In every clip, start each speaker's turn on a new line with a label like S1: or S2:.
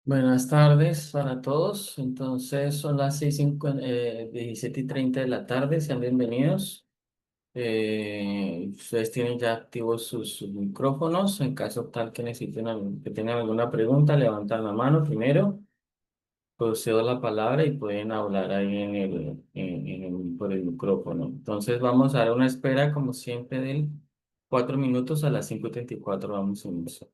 S1: Buenas tardes para todos. Entonces son las 17:30 de la tarde. Sean bienvenidos. Ustedes tienen ya activos sus micrófonos. En caso tal que necesiten que tengan alguna pregunta, levantan la mano primero. Procedo la palabra y pueden hablar ahí por el micrófono. Entonces vamos a dar una espera como siempre de 4 minutos. A las 5:34 vamos a iniciar.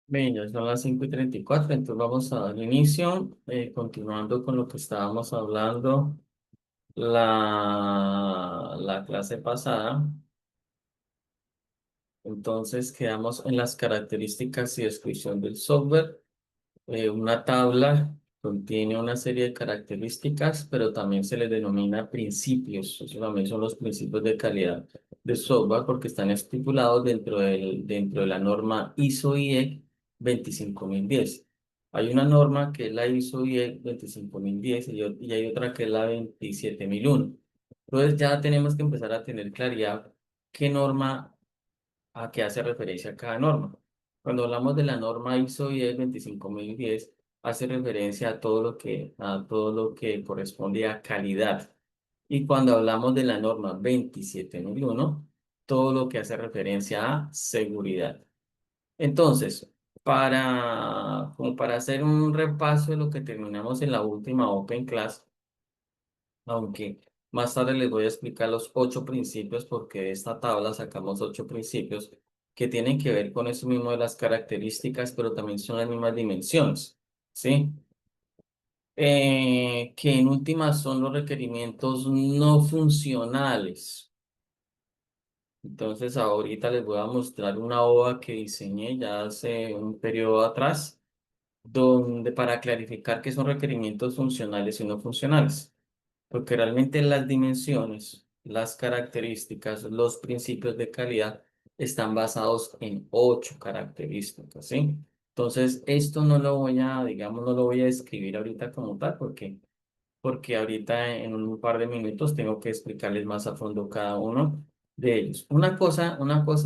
S1: Bien, ya son las 5:34, entonces vamos a dar inicio, continuando con lo que estábamos hablando la clase pasada. Entonces quedamos en las características y descripción del software. Una tabla contiene una serie de características, pero también se les denomina principios. Esos también son los principios de calidad de software porque están estipulados dentro de la norma ISO/IEC 25010. Hay una norma que es la ISO/IEC 25010 y hay otra que es la 27001. Entonces ya tenemos que empezar a tener claridad qué norma a qué hace referencia cada norma. Cuando hablamos de la norma ISO 25010, hace referencia a todo lo que corresponde a calidad. Y cuando hablamos de la norma 27001, todo lo que hace referencia a seguridad. Entonces, como para hacer un repaso de lo que terminamos en la última Open Class, aunque Más tarde les voy a explicar los 8 principios porque de esta tabla sacamos 8 principios que tienen que ver con eso mismo de las características, pero también son las mismas dimensiones, ¿sí? Que en últimas son los requerimientos no funcionales. Entonces ahorita les voy a mostrar una hoja que diseñé ya hace un periodo atrás, donde para clarificar qué son requerimientos funcionales y no funcionales. Porque realmente las dimensiones, las características, los principios de calidad están basados en 8 características, ¿sí? Entonces, esto no lo voy a, digamos, no lo voy a escribir ahorita como tal, porque ahorita en un par de minutos tengo que explicarles más a fondo cada uno de ellos. Una cosa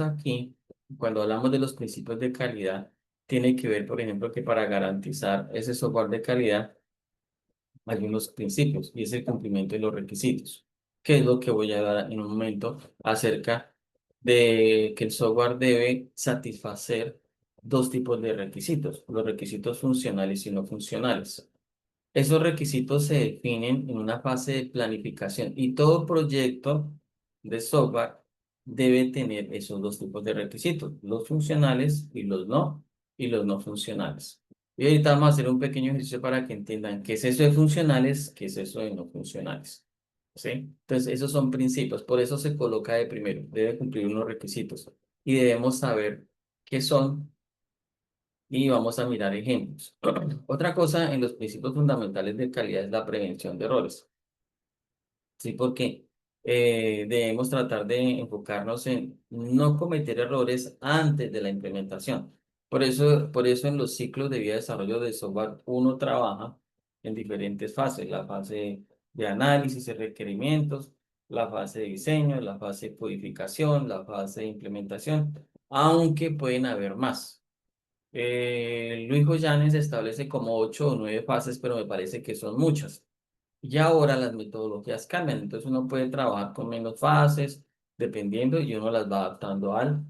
S1: aquí, cuando hablamos de los principios de calidad, tiene que ver, por ejemplo, que para garantizar ese software de calidad, hay unos principios y es el cumplimiento de los requisitos, que es lo que voy a dar en un momento acerca de que el software debe satisfacer 2 tipos de requisitos, los requisitos funcionales y no funcionales. Esos requisitos se definen en una fase de planificación y todo proyecto de software debe tener esos 2 tipos de requisitos, los funcionales y los no funcionales. Y ahorita vamos a hacer un pequeño ejercicio para que entiendan qué es eso de funcionales, qué es eso de no funcionales. ¿Sí? Entonces, esos son principios, por eso se coloca de primero, debe cumplir unos requisitos y debemos saber qué son y vamos a mirar ejemplos. Otra cosa en los principios fundamentales de calidad es la prevención de errores. Sí, porque debemos tratar de enfocarnos en no cometer errores antes de la implementación. Por eso en los ciclos de vida de desarrollo de software uno trabaja en diferentes fases, la fase de análisis y requerimientos, la fase de diseño, la fase de codificación, la fase de implementación, aunque pueden haber más. Luis Goyanes establece como 8 o 9 fases, pero me parece que son muchas. Y ahora las metodologías cambian, entonces uno puede trabajar con menos fases, dependiendo, y uno las va adaptando al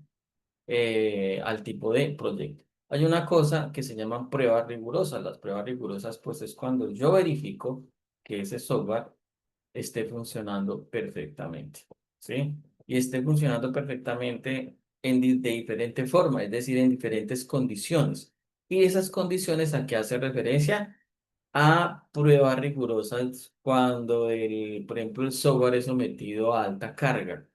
S1: tipo de proyecto. Hay una cosa que se llaman pruebas rigurosas. Las pruebas rigurosas, pues es cuando yo verifico que ese software esté funcionando perfectamente, ¿sí? Y esté funcionando perfectamente de diferente forma, es decir, en diferentes condiciones. Y esas condiciones a qué hace referencia a pruebas rigurosas cuando por ejemplo, el software es sometido a alta carga.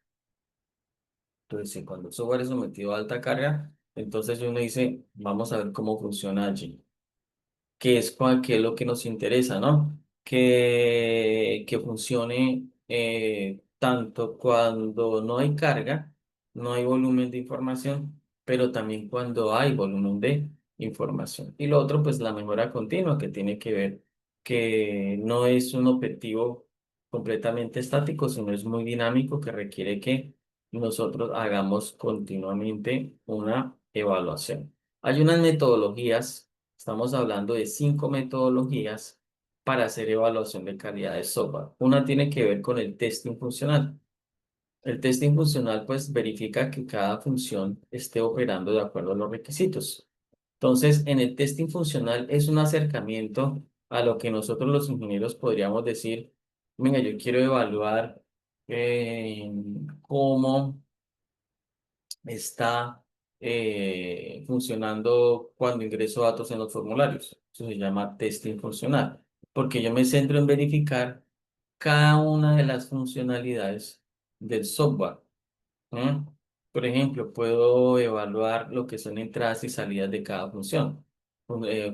S1: Entonces, sí, cuando el software es sometido a alta carga, entonces uno dice, vamos a ver cómo funciona allí, qué es lo que nos interesa, ¿no? Que funcione tanto cuando no hay carga, no hay volumen de información, pero también cuando hay volumen de información. Y lo otro, pues la mejora continua, que tiene que ver que no es un objetivo completamente estático, sino es muy dinámico, que requiere que nosotros hagamos continuamente una evaluación. Hay unas metodologías. Estamos hablando de 5 metodologías para hacer evaluación de calidad de software. Una tiene que ver con el testing funcional. El testing funcional pues verifica que cada función esté operando de acuerdo a los requisitos. Entonces, en el testing funcional es un acercamiento a lo que nosotros los ingenieros podríamos decir, venga, yo quiero evaluar eh, cómo está funcionando cuando ingreso datos en los formularios. Eso se llama testing funcional, porque yo me centro en verificar cada una de las funcionalidades del software. ¿Mm? Por ejemplo, puedo evaluar lo que son entradas y salidas de cada función.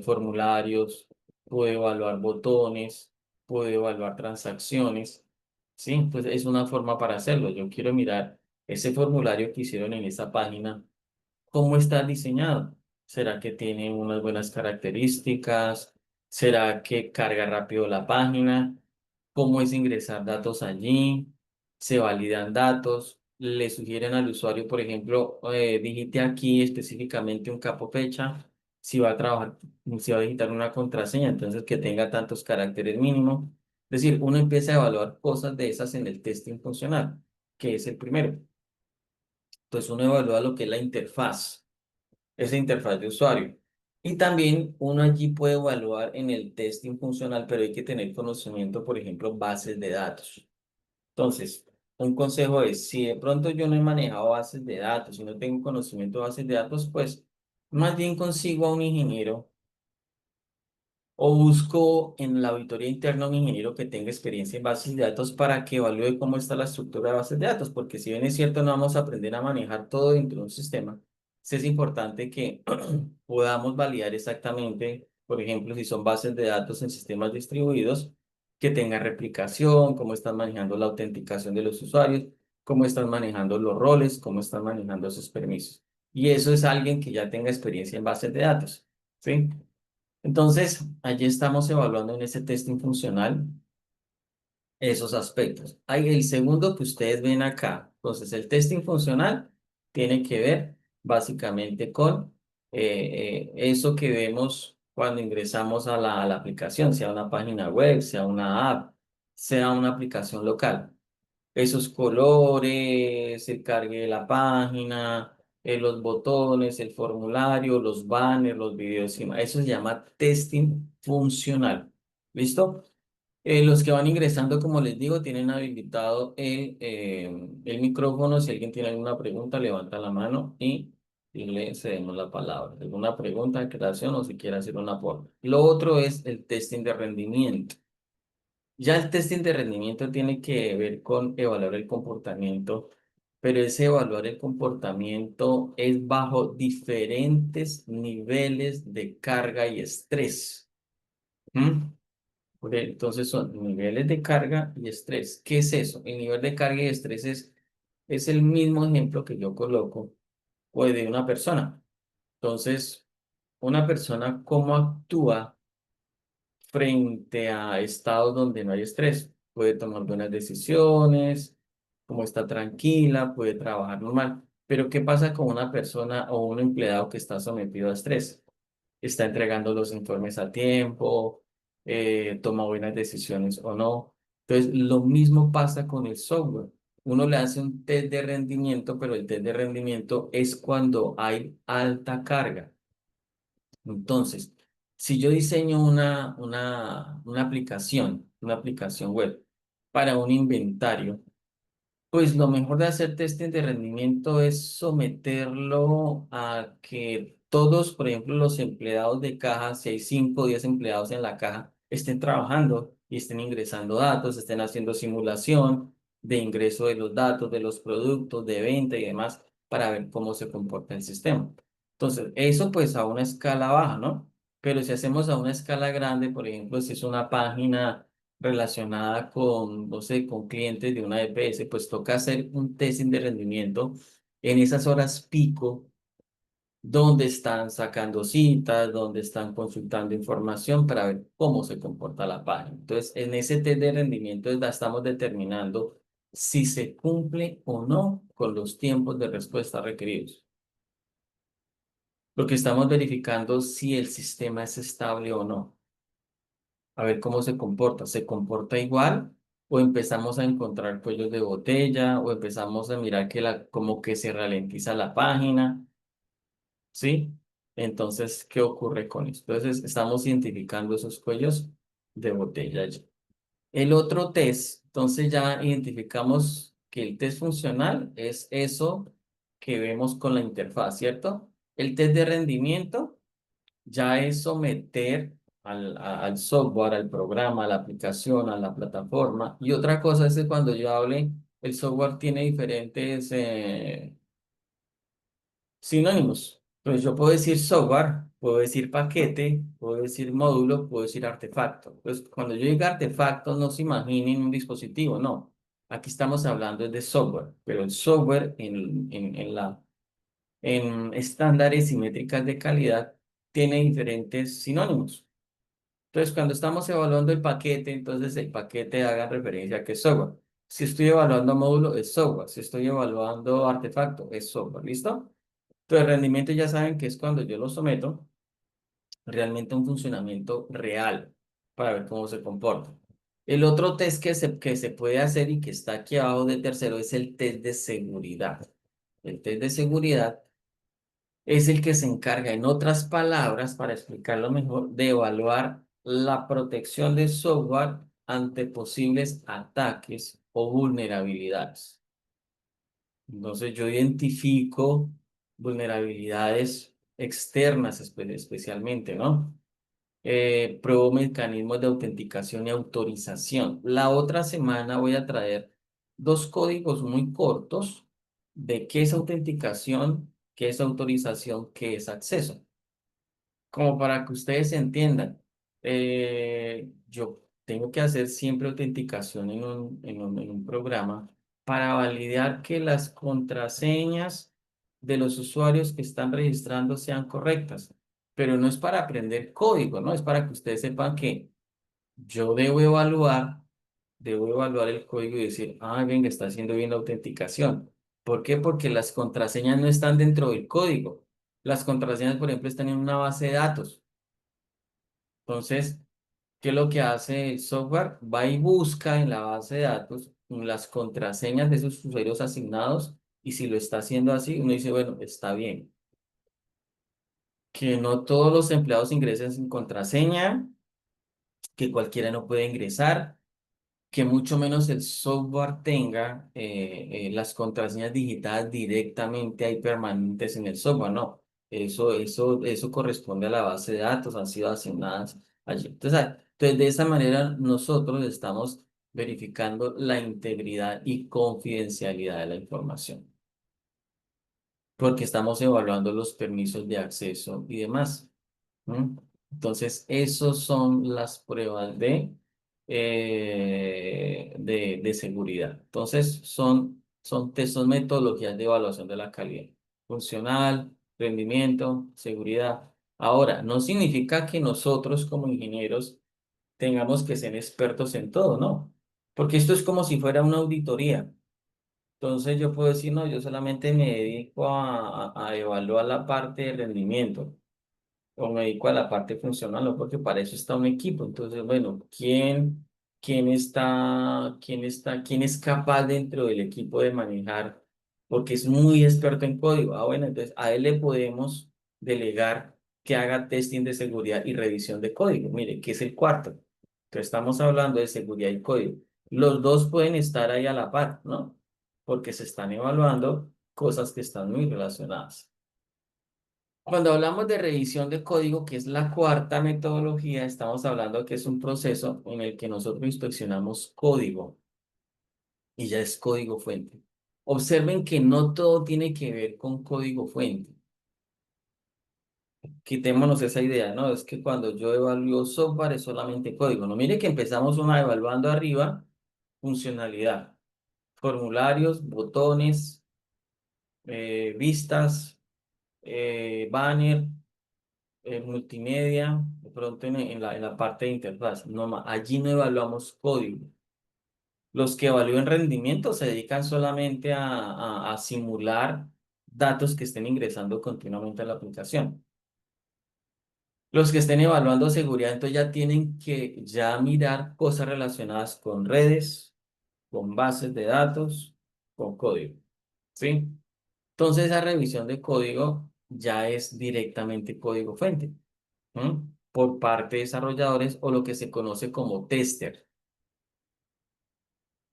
S1: Formularios, puedo evaluar botones, puedo evaluar transacciones. ¿Sí? Pues es una forma para hacerlo. Yo quiero mirar ese formulario que hicieron en esa página, ¿cómo está diseñado? ¿Será que tiene unas buenas características? ¿Será que carga rápido la página? ¿Cómo es ingresar datos allí? ¿Se validan datos? ¿Le sugieren al usuario, por ejemplo, digite aquí específicamente un capo fecha? Si va a trabajar, si va a digitar una contraseña, entonces que tenga tantos caracteres mínimo. Es decir, uno empieza a evaluar cosas de esas en el testing funcional, que es el primero. Entonces uno evalúa lo que es la interfaz, esa interfaz de usuario. Y también uno allí puede evaluar en el testing funcional, pero hay que tener conocimiento, por ejemplo, bases de datos. Entonces, un consejo es, si de pronto yo no he manejado bases de datos, si no tengo conocimiento de bases de datos, pues más bien consigo a un ingeniero o busco en la auditoría interna un ingeniero que tenga experiencia en bases de datos para que evalúe cómo está la estructura de bases de datos, porque si bien es cierto, no vamos a aprender a manejar todo dentro de un sistema, sí es importante que podamos validar exactamente, por ejemplo, si son bases de datos en sistemas distribuidos, que tengan replicación, cómo están manejando la autenticación de los usuarios, cómo están manejando los roles, cómo están manejando sus permisos. Y eso es alguien que ya tenga experiencia en bases de datos, ¿sí? Entonces, allí estamos evaluando en ese testing funcional esos aspectos. Hay el segundo que ustedes ven acá. Entonces, el testing funcional tiene que ver básicamente con eso que vemos cuando ingresamos a la aplicación, sea una página web, sea una app, sea una aplicación local. Esos colores, el cargue de la página, los botones, el formulario, los banners, los videos, eso se llama testing funcional. ¿Listo? Los que van ingresando, como les digo, tienen habilitado el micrófono. Si alguien tiene alguna pregunta, levanta la mano y le cedemos la palabra. ¿Alguna pregunta, creación o si quiere hacer un aporte? Lo otro es el testing de rendimiento. Ya el testing de rendimiento tiene que ver con evaluar el comportamiento, pero ese evaluar el comportamiento es bajo diferentes niveles de carga y estrés. ¿Mm? Entonces son niveles de carga y estrés. ¿Qué es eso? El nivel de carga y estrés es el mismo ejemplo que yo coloco pues, de una persona. Entonces, una persona, ¿cómo actúa frente a estados donde no hay estrés? Puede tomar buenas decisiones, como está tranquila, puede trabajar normal. Pero ¿qué pasa con una persona o un empleado que está sometido a estrés? Está entregando los informes a tiempo, toma buenas decisiones o no. Entonces, lo mismo pasa con el software. Uno le hace un test de rendimiento, pero el test de rendimiento es cuando hay alta carga. Entonces, si yo diseño una aplicación web para un inventario, pues lo mejor de hacer testing de rendimiento es someterlo a que todos, por ejemplo, los empleados de caja, si hay 5 o 10 empleados en la caja, estén trabajando y estén ingresando datos, estén haciendo simulación de ingreso de los datos, de los productos, de venta y demás, para ver cómo se comporta el sistema. Entonces, eso pues a una escala baja, ¿no? Pero si hacemos a una escala grande, por ejemplo, si es una página relacionada con, no sé, con clientes de una EPS, pues toca hacer un testing de rendimiento en esas horas pico, donde están sacando citas, donde están consultando información para ver cómo se comporta la página. Entonces, en ese test de rendimiento estamos determinando si se cumple o no con los tiempos de respuesta requeridos. Porque estamos verificando si el sistema es estable o no. A ver cómo se comporta. ¿Se comporta igual? ¿O empezamos a encontrar cuellos de botella? ¿O empezamos a mirar que como que se ralentiza la página? ¿Sí? Entonces, ¿qué ocurre con esto? Entonces, estamos identificando esos cuellos de botella allí. El otro test, entonces ya identificamos que el test funcional es eso que vemos con la interfaz, ¿cierto? El test de rendimiento ya es someter al software, al programa, a la aplicación, a la plataforma. Y otra cosa es que cuando yo hable, el software tiene diferentes sinónimos. Entonces yo puedo decir software, puedo decir paquete, puedo decir módulo, puedo decir artefacto. Entonces cuando yo diga artefacto, no se imaginen un dispositivo, no. Aquí estamos hablando de software, pero el software en estándares y métricas de calidad tiene diferentes sinónimos. Entonces, cuando estamos evaluando el paquete, entonces el paquete haga referencia a que es software. Si estoy evaluando módulo, es software. Si estoy evaluando artefacto, es software. ¿Listo? Entonces, el rendimiento ya saben que es cuando yo lo someto realmente a un funcionamiento real para ver cómo se comporta. El otro test que se puede hacer y que está aquí abajo de tercero es el test de seguridad. El test de seguridad es el que se encarga, en otras palabras, para explicarlo mejor, de evaluar la protección del software ante posibles ataques o vulnerabilidades. Entonces yo identifico vulnerabilidades externas especialmente, ¿no? Pruebo mecanismos de autenticación y autorización. La otra semana voy a traer dos códigos muy cortos de qué es autenticación, qué es autorización, qué es acceso, como para que ustedes entiendan. Yo tengo que hacer siempre autenticación en un programa para validar que las contraseñas de los usuarios que están registrando sean correctas. Pero no es para aprender código, ¿no? Es para que ustedes sepan que yo debo evaluar el código y decir, ah, venga, está haciendo bien la autenticación. ¿Por qué? Porque las contraseñas no están dentro del código. Las contraseñas, por ejemplo, están en una base de datos. Entonces, ¿qué es lo que hace el software? Va y busca en la base de datos las contraseñas de esos usuarios asignados y si lo está haciendo así, uno dice, bueno, está bien. Que no todos los empleados ingresen sin contraseña, que cualquiera no puede ingresar, que mucho menos el software tenga las contraseñas digitadas directamente ahí permanentes en el software, no. Eso corresponde a la base de datos, han sido asignadas allí. Entonces, de esa manera nosotros estamos verificando la integridad y confidencialidad de la información, porque estamos evaluando los permisos de acceso y demás. ¿Mm? Entonces, esos son las pruebas de seguridad. Entonces, son metodologías de evaluación de la calidad. Funcional, rendimiento, seguridad. Ahora, no significa que nosotros como ingenieros tengamos que ser expertos en todo, ¿no? Porque esto es como si fuera una auditoría. Entonces, yo puedo decir, no, yo solamente me dedico a evaluar la parte de rendimiento o me dedico a la parte funcional, ¿no? Porque para eso está un equipo. Entonces, bueno, quién es capaz dentro del equipo de manejar? Porque es muy experto en código. Ah, bueno, entonces a él le podemos delegar que haga testing de seguridad y revisión de código. Mire, que es el cuarto. Entonces, estamos hablando de seguridad y código. Los dos pueden estar ahí a la par, ¿no? Porque se están evaluando cosas que están muy relacionadas. Cuando hablamos de revisión de código, que es la cuarta metodología, estamos hablando que es un proceso en el que nosotros inspeccionamos código y ya es código fuente. Observen que no todo tiene que ver con código fuente. Quitémonos esa idea, ¿no? Es que cuando yo evalúo software es solamente código. No, mire que empezamos una evaluando arriba funcionalidad, formularios, botones, vistas, banner, multimedia, de pronto en la parte de interfaz. No, allí no evaluamos código. Los que evalúan rendimiento se dedican solamente a simular datos que estén ingresando continuamente a la aplicación. Los que estén evaluando seguridad, entonces ya tienen que ya mirar cosas relacionadas con redes, con bases de datos, con código. ¿Sí? Entonces esa revisión de código ya es directamente código fuente. Por parte de desarrolladores o lo que se conoce como tester,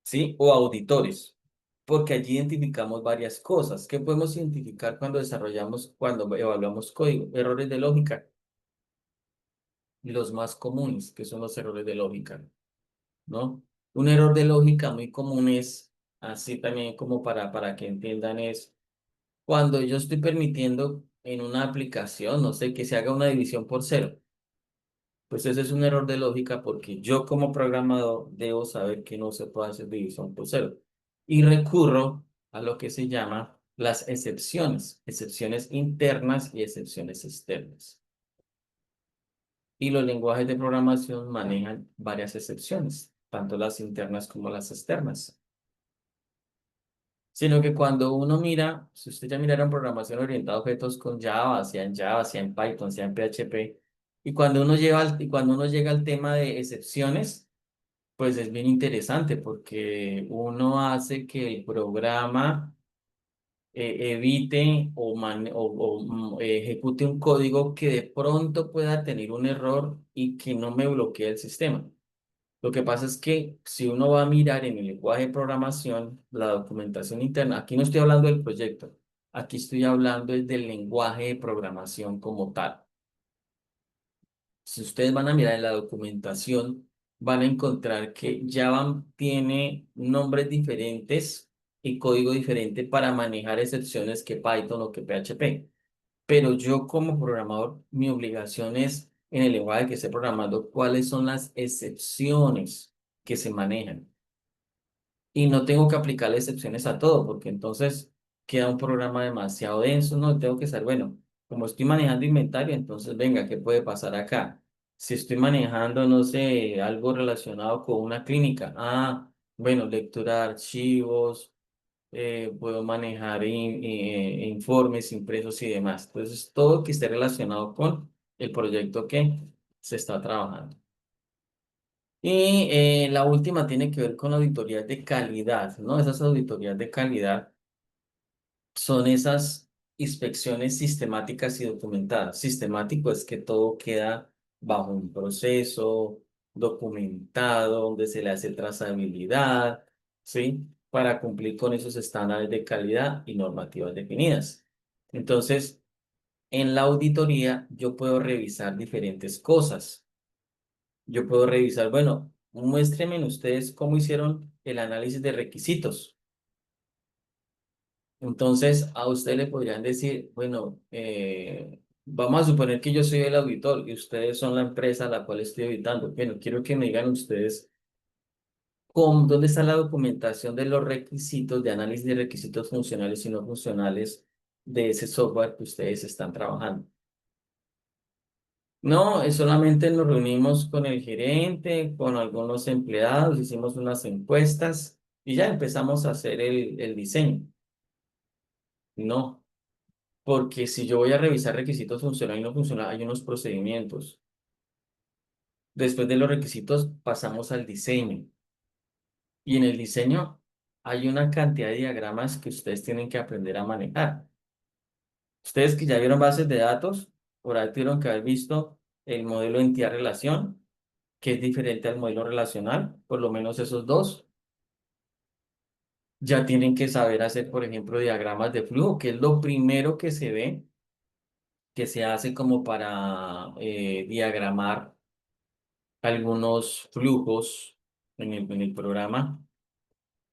S1: ¿sí? O auditores, porque allí identificamos varias cosas. ¿Qué podemos identificar cuando evaluamos código? Errores de lógica, los más comunes, que son los errores de lógica, ¿no? Un error de lógica muy común es, así también como para que entiendan, es cuando yo estoy permitiendo en una aplicación, no sé, que se haga una división por cero. Pues ese es un error de lógica porque yo como programador debo saber que no se puede hacer división por cero. Y recurro a lo que se llama las excepciones internas y excepciones externas. Y los lenguajes de programación manejan varias excepciones, tanto las internas como las externas. Sino que cuando uno mira, si usted ya mirara en programación orientada a objetos con Java, sea en Python, sea en PHP, y cuando uno llega al tema de excepciones, pues es bien interesante porque uno hace que el programa evite o ejecute un código que de pronto pueda tener un error y que no me bloquee el sistema. Lo que pasa es que si uno va a mirar en el lenguaje de programación, la documentación interna, aquí no estoy hablando del proyecto, aquí estoy hablando es del lenguaje de programación como tal. Si ustedes van a mirar en la documentación, van a encontrar que Java tiene nombres diferentes y código diferente para manejar excepciones que Python o que PHP. Pero yo como programador, mi obligación es en el lenguaje que esté programando, cuáles son las excepciones que se manejan. Y no tengo que aplicarle excepciones a todo, porque entonces queda un programa demasiado denso, no, tengo que saber, bueno, como estoy manejando inventario, entonces venga, ¿qué puede pasar acá? Si estoy manejando, no sé, algo relacionado con una clínica, bueno, lectura de archivos, puedo manejar informes impresos y demás. Entonces, todo que esté relacionado con el proyecto que se está trabajando. Y la última tiene que ver con auditorías de calidad, ¿no? Esas auditorías de calidad son esas inspecciones sistemáticas y documentadas. Sistemático es que todo queda bajo un proceso documentado, donde se le hace trazabilidad, ¿sí? Para cumplir con esos estándares de calidad y normativas definidas. Entonces, en la auditoría yo puedo revisar diferentes cosas. Yo puedo revisar, bueno, muéstrenme ustedes cómo hicieron el análisis de requisitos. Entonces, a usted le podrían decir, bueno, vamos a suponer que yo soy el auditor y ustedes son la empresa a la cual estoy auditando. Bueno, quiero que me digan ustedes dónde está la documentación de los requisitos de análisis de requisitos funcionales y no funcionales de ese software que ustedes están trabajando. No, es solamente nos reunimos con el gerente, con algunos empleados, hicimos unas encuestas y ya empezamos a hacer el diseño. No, porque si yo voy a revisar requisitos funcionales y no funcionales, hay unos procedimientos. Después de los requisitos pasamos al diseño. Y en el diseño hay una cantidad de diagramas que ustedes tienen que aprender a manejar. Ustedes que ya vieron bases de datos, por ahí tuvieron que haber visto el modelo entidad-relación, que es diferente al modelo relacional, por lo menos esos dos. Ya tienen que saber hacer, por ejemplo, diagramas de flujo, que es lo primero que se ve, que se hace como para diagramar algunos flujos en el programa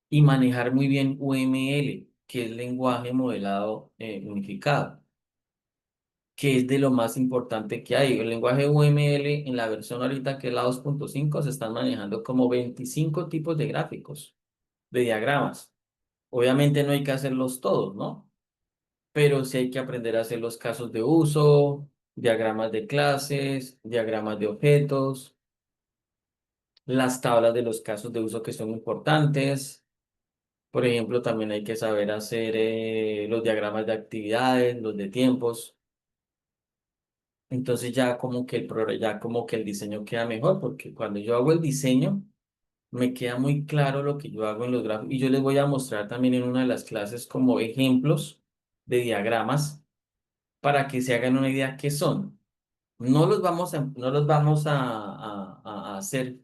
S1: y manejar muy bien UML, que es lenguaje modelado unificado, que es de lo más importante que hay. El lenguaje UML en la versión ahorita, que es la 2.5, se están manejando como 25 tipos de gráficos, de diagramas. Obviamente no hay que hacerlos todos, ¿no? Pero sí hay que aprender a hacer los casos de uso, diagramas de clases, diagramas de objetos, las tablas de los casos de uso que son importantes. Por ejemplo, también hay que saber hacer los diagramas de actividades, los de tiempos. Entonces ya como que ya como que el diseño queda mejor, porque cuando yo hago el diseño, me queda muy claro lo que yo hago en los gráficos. Y yo les voy a mostrar también en una de las clases como ejemplos de diagramas para que se hagan una idea qué son. No los vamos a hacer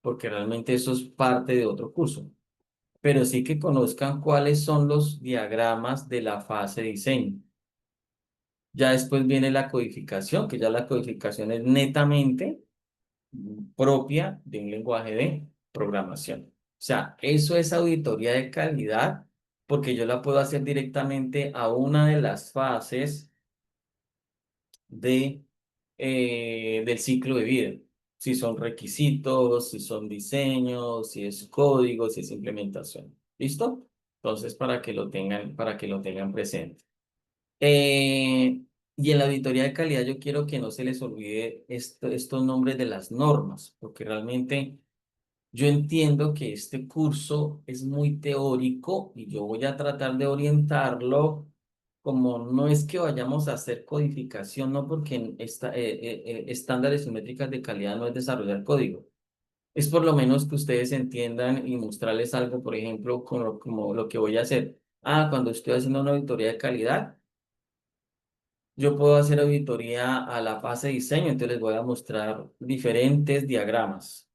S1: porque realmente eso es parte de otro curso, pero sí que conozcan cuáles son los diagramas de la fase de diseño. Ya después viene la codificación, que ya la codificación es netamente propia de un lenguaje de programación. O sea, eso es auditoría de calidad porque yo la puedo hacer directamente a una de las fases de, del ciclo de vida. Si son requisitos, si son diseños, si es código, si es implementación. ¿Listo? Entonces, para que lo tengan presente. Y en la auditoría de calidad yo quiero que no se les olvide estos nombres de las normas, porque realmente yo entiendo que este curso es muy teórico y yo voy a tratar de orientarlo como no es que vayamos a hacer codificación, no porque estándares y métricas de calidad no es desarrollar código. Es por lo menos que ustedes entiendan y mostrarles algo, por ejemplo, como lo que voy a hacer. Cuando estoy haciendo una auditoría de calidad, yo puedo hacer auditoría a la fase de diseño, entonces les voy a mostrar diferentes diagramas.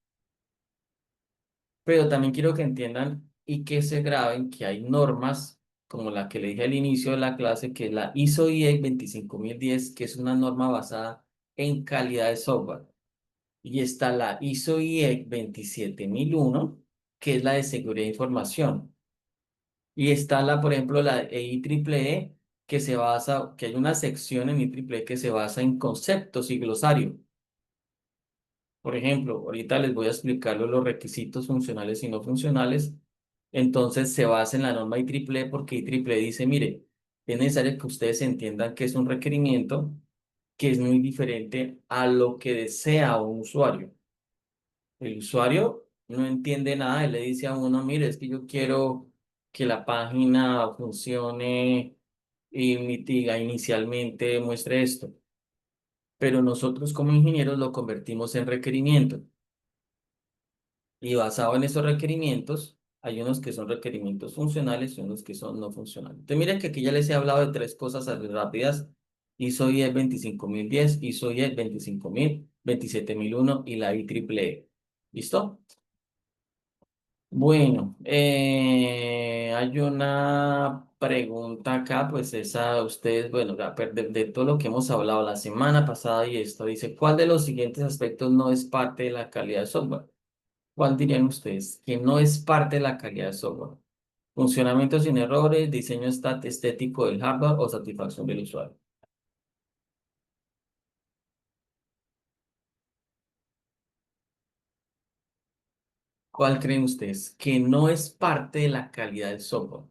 S1: Pero también quiero que entiendan y que se graben que hay normas como la que le dije al inicio de la clase, que es la ISO IEC 25010, que es una norma basada en calidad de software. Y está la ISO IEC 27001, que es la de seguridad de información. Y está la, por ejemplo, la IEEE, que se basa, que hay una sección en IEEE que se basa en conceptos y glosario. Por ejemplo, ahorita les voy a explicar los requisitos funcionales y no funcionales. Entonces se basa en la norma IEEE porque IEEE dice, mire, es necesario que ustedes entiendan que es un requerimiento que es muy diferente a lo que desea un usuario. El usuario no entiende nada y le dice a uno, mire, es que yo quiero que la página funcione y mitiga inicialmente muestre esto, pero nosotros como ingenieros lo convertimos en requerimiento y basado en esos requerimientos, hay unos que son requerimientos funcionales y unos que son no funcionales. Entonces, miren que aquí ya les he hablado de tres cosas así rápidas: ISO IEC 25010, ISO IEC 25000, 27001 y la IEEE. ¿Listo? Bueno, hay una pregunta acá, pues esa ustedes, bueno, de todo lo que hemos hablado la semana pasada y esto dice, ¿cuál de los siguientes aspectos no es parte de la calidad de software? ¿Cuál dirían ustedes que no es parte de la calidad de software? Funcionamiento sin errores, diseño estético del hardware o satisfacción del usuario. ¿Cuál creen ustedes que no es parte de la calidad del software?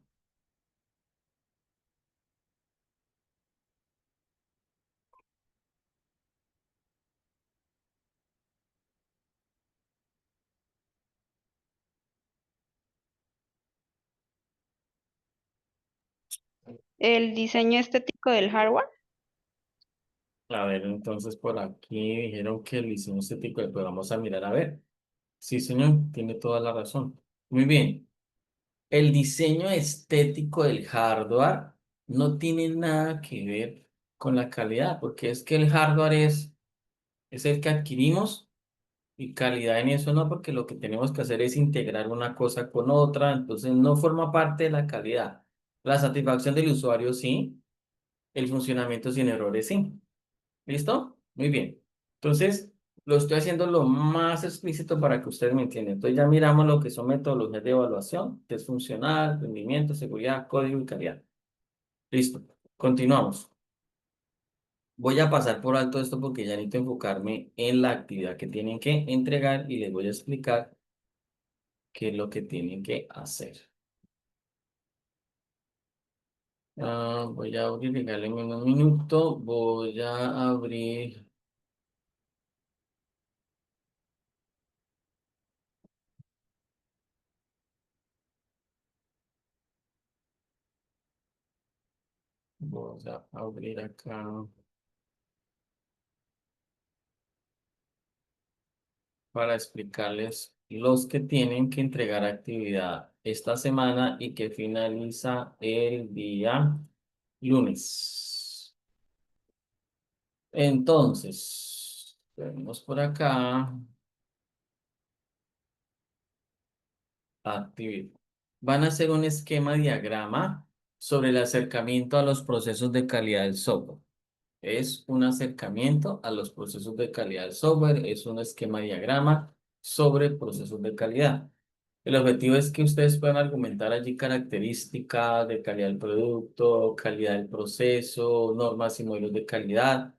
S2: El diseño estético del hardware.
S1: A ver, entonces por aquí dijeron que el diseño estético, pues vamos a mirar a ver. Sí, señor, tiene toda la razón. Muy bien. El diseño estético del hardware no tiene nada que ver con la calidad, porque es que el hardware es el que adquirimos y calidad en eso no, porque lo que tenemos que hacer es integrar una cosa con otra, entonces no forma parte de la calidad. La satisfacción del usuario sí, el funcionamiento sin errores sí. ¿Listo? Muy bien. Entonces, lo estoy haciendo lo más explícito para que ustedes me entiendan. Entonces, ya miramos lo que son metodologías de evaluación, test funcional, rendimiento, seguridad, código y calidad. Listo. Continuamos. Voy a pasar por alto esto porque ya necesito enfocarme en la actividad que tienen que entregar y les voy a explicar qué es lo que tienen que hacer. Voy a abrir, regálenme un minuto. Voy a abrir. Voy a abrir acá para explicarles los que tienen que entregar actividad esta semana y que finaliza el día lunes. Entonces, tenemos por acá actividad. Van a hacer un esquema diagrama sobre el acercamiento a los procesos de calidad del software. Es un acercamiento a los procesos de calidad del software, es un esquema diagrama sobre procesos de calidad. El objetivo es que ustedes puedan argumentar allí características de calidad del producto, calidad del proceso, normas y modelos de calidad.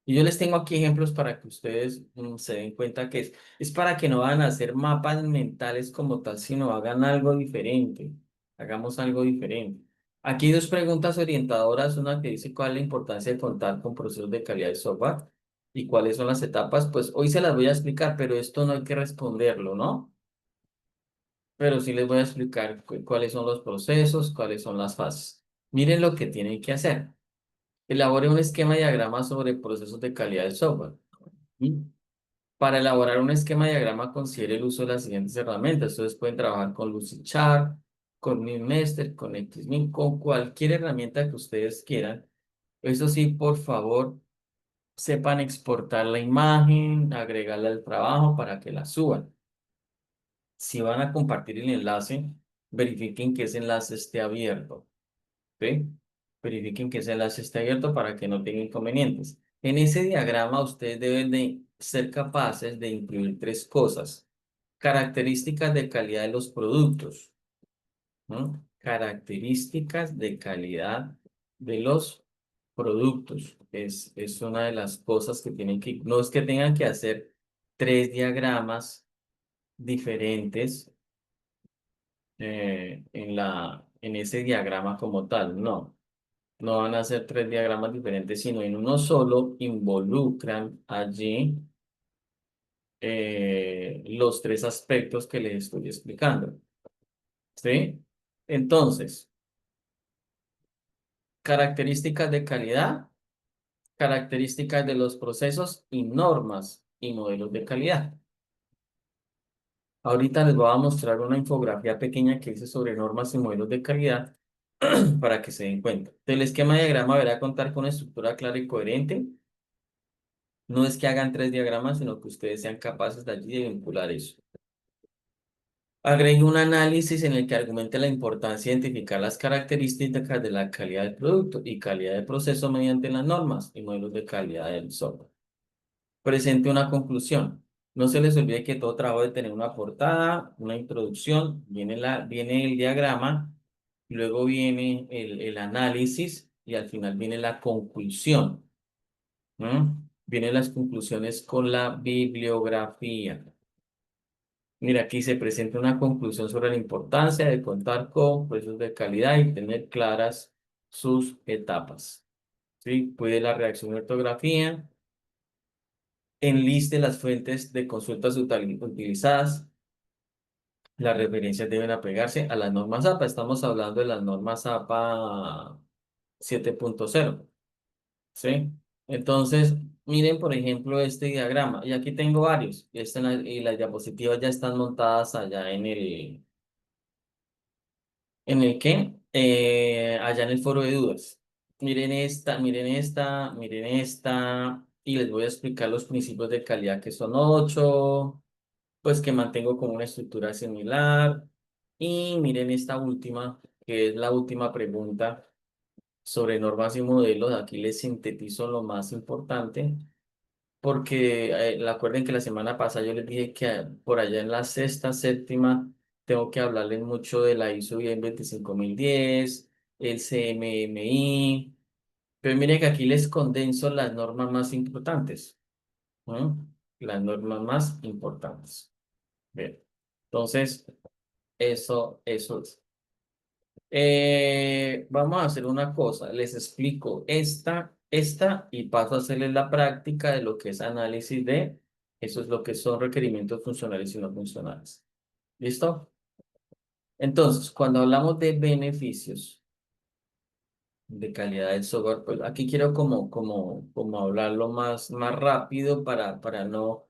S1: Y yo les tengo aquí ejemplos para que ustedes se den cuenta que es para que no van a hacer mapas mentales como tal, sino hagan algo diferente. Hagamos algo diferente. Aquí hay dos preguntas orientadoras, una que dice cuál es la importancia de contar con procesos de calidad de software y cuáles son las etapas. Pues hoy se las voy a explicar, pero esto no hay que responderlo, ¿no? Pero sí les voy a explicar cuáles son los procesos, cuáles son las fases. Miren lo que tienen que hacer. Elabore un esquema diagrama sobre procesos de calidad del software. ¿Sí? Para elaborar un esquema diagrama, considere el uso de las siguientes herramientas. Ustedes pueden trabajar con Lucidchart, con MinMaster, con XMin, con cualquier herramienta que ustedes quieran. Eso sí, por favor, sepan exportar la imagen, agregarla al trabajo para que la suban. si van a compartir el enlace, verifiquen que ese enlace esté abierto. ¿Sí? Verifiquen que ese enlace esté abierto para que no tenga inconvenientes. En ese diagrama ustedes deben de ser capaces de incluir tres cosas. Características de calidad de los productos, ¿no? Características de calidad de los productos. Es una de las cosas que tienen que, no es que tengan que hacer tres diagramas diferentes en ese diagrama como tal, no. No van a ser tres diagramas diferentes, sino en uno solo involucran allí los tres aspectos que les estoy explicando. ¿Sí? Entonces, características de calidad, características de los procesos y normas y modelos de calidad. Ahorita les voy a mostrar una infografía pequeña que hice sobre normas y modelos de calidad para que se den cuenta. El esquema de diagrama deberá contar con una estructura clara y coherente. No es que hagan tres diagramas, sino que ustedes sean capaces de allí de vincular eso. Agregue un análisis en el que argumente la importancia de identificar las características de la calidad del producto y calidad del proceso mediante las normas y modelos de calidad del software. Presente una conclusión. No se les olvide que todo trabajo debe tener una portada, una introducción, viene el diagrama, luego viene el análisis y al final viene la conclusión. Vienen las conclusiones con la bibliografía. Mira, aquí se presenta una conclusión sobre la importancia de contar con procesos de calidad y tener claras sus etapas. ¿Sí? Cuide la redacción de ortografía, enliste las fuentes de consultas utilizadas. Las referencias deben apegarse a las normas APA. Estamos hablando de las normas APA 7.0. ¿Sí? Entonces, miren, por ejemplo, este diagrama. Y aquí tengo varios. Y las diapositivas ya están montadas allá ¿en el qué? Allá en el foro de dudas. Miren esta, miren esta, miren esta. Y les voy a explicar los principios de calidad que son 8, pues que mantengo como una estructura similar. Y miren esta última, que es la última pregunta sobre normas y modelos. Aquí les sintetizo lo más importante. Porque acuerden que la semana pasada yo les dije que por allá en la sexta, séptima, tengo que hablarles mucho de la ISO 25010, el CMMI, pero miren que aquí les condenso las normas más importantes, ¿no? Las normas más importantes. Bien, entonces, eso es. Vamos a hacer una cosa, les explico esta y paso a hacerles la práctica de lo que es análisis de, eso es lo que son requerimientos funcionales y no funcionales. ¿Listo? Entonces, cuando hablamos de beneficios de calidad del software, pues aquí quiero como hablarlo más rápido para no,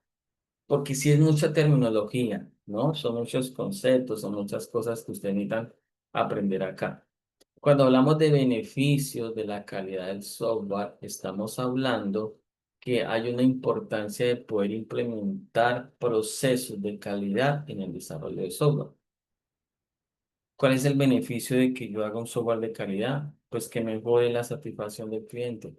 S1: porque sí es mucha terminología, ¿no? Son muchos conceptos, son muchas cosas que ustedes necesitan aprender acá. Cuando hablamos de beneficios de la calidad del software, estamos hablando que hay una importancia de poder implementar procesos de calidad en el desarrollo de software. ¿Cuál es el beneficio de que yo haga un software de calidad? Pues que mejore la satisfacción del cliente.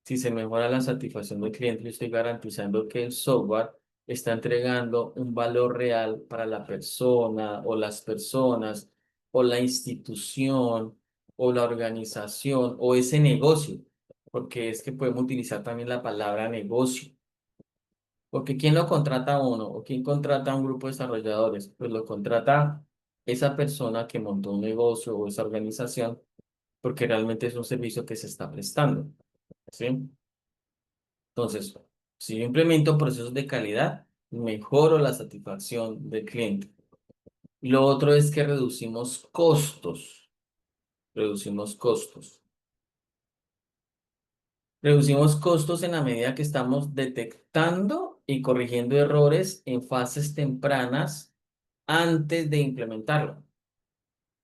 S1: Si se mejora la satisfacción del cliente, yo estoy garantizando que el software está entregando un valor real para la persona o las personas o la institución o la organización o ese negocio, porque es que podemos utilizar también la palabra negocio, porque ¿quién lo contrata a uno o quién contrata a un grupo de desarrolladores? Pues lo contrata esa persona que montó un negocio o esa organización, porque realmente es un servicio que se está prestando, ¿sí? Entonces, si yo implemento procesos de calidad, mejoro la satisfacción del cliente. Lo otro es que reducimos costos. Reducimos costos. Reducimos costos en la medida que estamos detectando y corrigiendo errores en fases tempranas antes de implementarlo.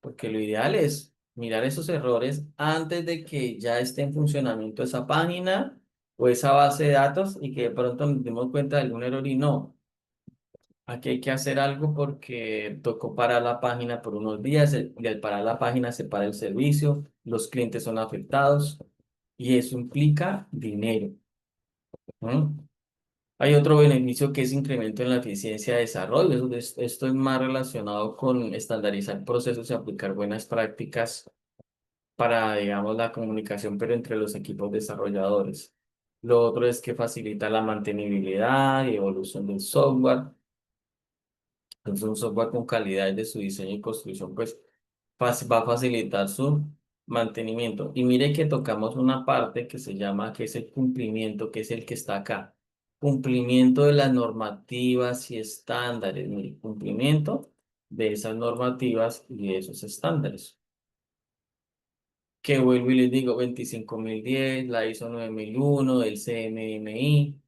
S1: Porque lo ideal es mirar esos errores antes de que ya esté en funcionamiento esa página o esa base de datos y que de pronto nos demos cuenta de algún error y no. Aquí hay que hacer algo porque tocó parar la página por unos días y al parar la página se para el servicio, los clientes son afectados y eso implica dinero. ¿Mm? Hay otro beneficio que es incremento en la eficiencia de desarrollo. Esto es más relacionado con estandarizar procesos y aplicar buenas prácticas para, digamos, la comunicación, pero entre los equipos desarrolladores. Lo otro es que facilita la mantenibilidad y evolución del software. Entonces, un software con calidad de su diseño y construcción, pues va a facilitar su mantenimiento. Y mire que tocamos una parte que se llama, que es el cumplimiento, que es el que está acá. Cumplimiento de las normativas y estándares. Mire, cumplimiento de esas normativas y de esos estándares. Que vuelvo y les digo, 25010, la ISO 9001, el CMMI.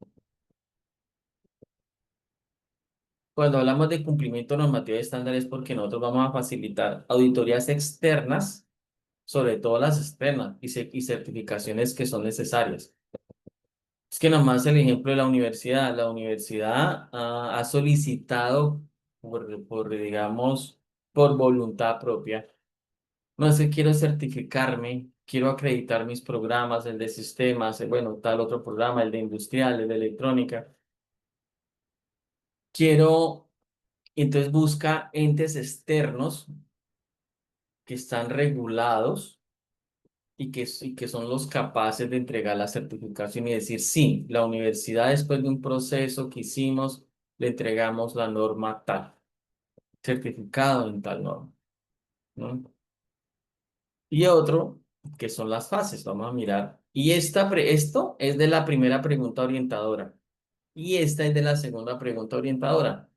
S1: Cuando hablamos de cumplimiento normativo de estándares, porque nosotros vamos a facilitar auditorías externas, sobre todo las externas, y certificaciones que son necesarias. Es que nomás el ejemplo de la universidad. La universidad ha solicitado digamos, por voluntad propia. No sé, quiero certificarme, quiero acreditar mis programas, el de sistemas, bueno, tal otro programa, el de industrial, el de electrónica. Quiero, entonces busca entes externos que están regulados y que son los capaces de entregar la certificación y decir, sí, la universidad después de un proceso que hicimos, le entregamos la norma tal, certificado en tal norma, ¿no? Y otro, que son las fases, vamos a mirar. Y esto es de la primera pregunta orientadora. Y esta es de la segunda pregunta orientadora,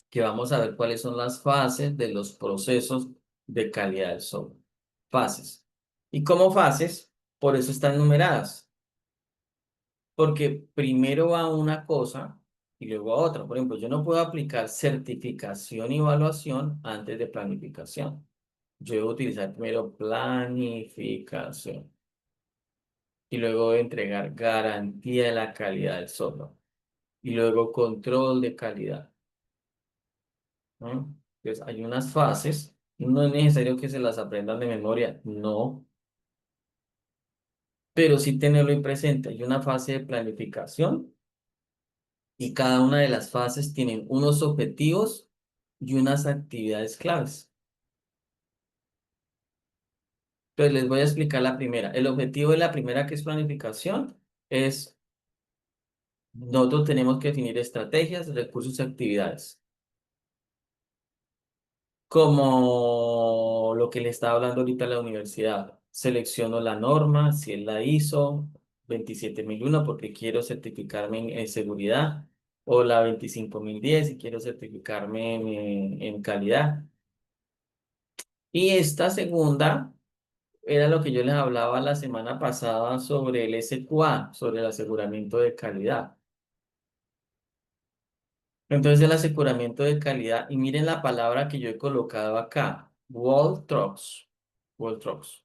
S1: que vamos a ver cuáles son las fases de los procesos de calidad del software. Fases. Y como fases, por eso están numeradas, porque primero va una cosa y luego a otra. Por ejemplo, yo no puedo aplicar certificación y evaluación antes de planificación. Yo debo utilizar primero planificación y luego entregar garantía de la calidad del software y luego control de calidad, ¿no? Entonces, hay unas fases, no es necesario que se las aprendan de memoria, no, pero sí tenerlo en presente. Hay una fase de planificación y cada una de las fases tienen unos objetivos y unas actividades claves. Entonces, les voy a explicar la primera. El objetivo de la primera, que es planificación, es nosotros tenemos que definir estrategias, recursos y actividades. Como lo que le estaba hablando ahorita a la universidad. Selecciono la norma, si es la ISO 27001 porque quiero certificarme en seguridad, o la 25010 si quiero certificarme en calidad. Y esta segunda era lo que yo les hablaba la semana pasada sobre el SQA, sobre el aseguramiento de calidad. Entonces el aseguramiento de calidad, y miren la palabra que yo he colocado acá, Wall Trucks. Wall Trucks.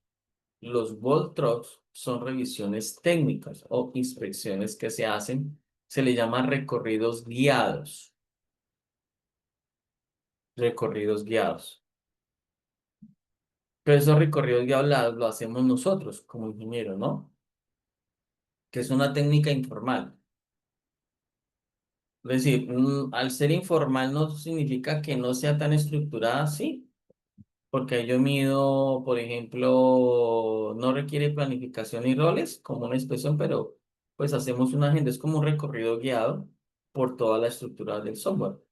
S1: Los Wall Trucks son revisiones técnicas o inspecciones que se hacen, se le llama recorridos guiados. Recorridos guiados. Pero esos recorridos guiados lo hacemos nosotros como ingenieros, ¿no? Que es una técnica informal. Es decir, al ser informal no significa que no sea tan estructurada, sí. Porque yo mido, por ejemplo, no requiere planificación y roles como una expresión, pero pues hacemos una agenda, es como un recorrido guiado por toda la estructura del software.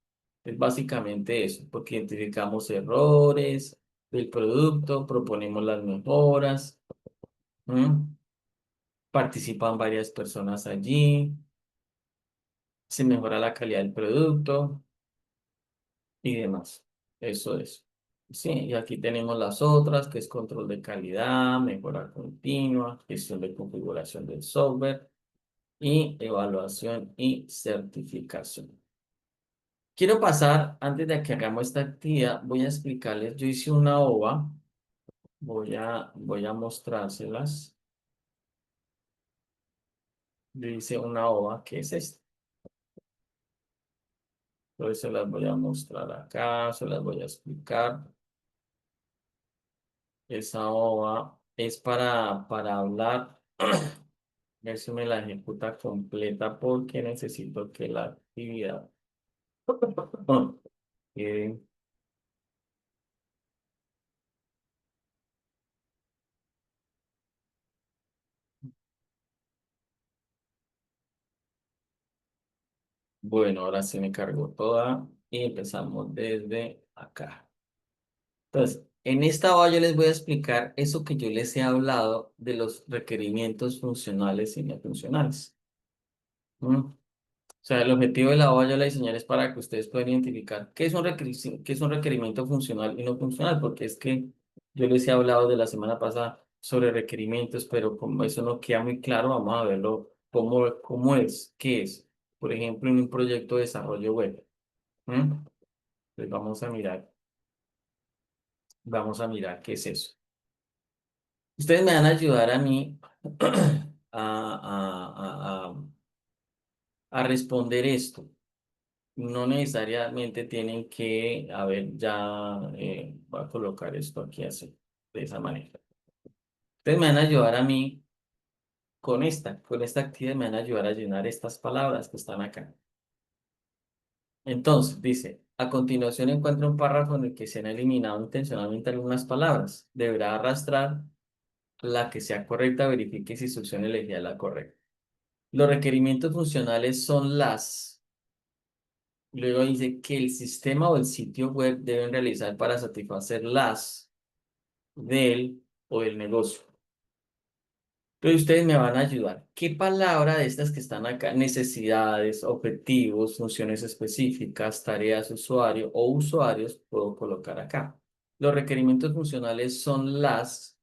S1: Es básicamente eso, porque identificamos errores del producto, proponemos las mejoras, ¿m? Participan varias personas allí, se mejora la calidad del producto y demás. Eso es. Sí, y aquí tenemos las otras, que es control de calidad, mejora continua, gestión de configuración del software y evaluación y certificación. Quiero pasar, antes de que hagamos esta actividad, voy a explicarles, yo hice una OVA, voy a mostrárselas. Yo hice una OVA, que es esta. Entonces se las voy a mostrar acá, se las voy a explicar. Esa OVA es para hablar. Eso me la ejecuta completa porque necesito que la actividad quede. Bueno, ahora sí me cargó toda y empezamos desde acá. Entonces, en esta hoja yo les voy a explicar eso que yo les he hablado de los requerimientos funcionales y no funcionales. ¿Mm? O sea, el objetivo de la hoja yo la diseñé es para que ustedes puedan identificar qué es un requerimiento funcional y no funcional, porque es que yo les he hablado de la semana pasada sobre requerimientos, pero como eso no queda muy claro, vamos a verlo cómo es, qué es. Por ejemplo, en un proyecto de desarrollo web. ¿Mm? Pues vamos a mirar qué es eso. Ustedes me van a ayudar a mí a responder esto. No necesariamente tienen que, a ver, ya voy a colocar esto aquí así, de esa manera. Ustedes me van a ayudar a mí con esta actividad, me van a ayudar a llenar estas palabras que están acá. Entonces, dice, a continuación encuentra un párrafo en el que se han eliminado intencionalmente algunas palabras. Deberá arrastrar la que sea correcta, verifique si su opción elegida es la correcta. Los requerimientos funcionales son luego dice que el sistema o el sitio web deben realizar para satisfacer las del o del negocio. Entonces ustedes me van a ayudar. ¿Qué palabra de estas que están acá, necesidades, objetivos, funciones específicas, tareas, usuario o usuarios, puedo colocar acá? Los requerimientos funcionales son las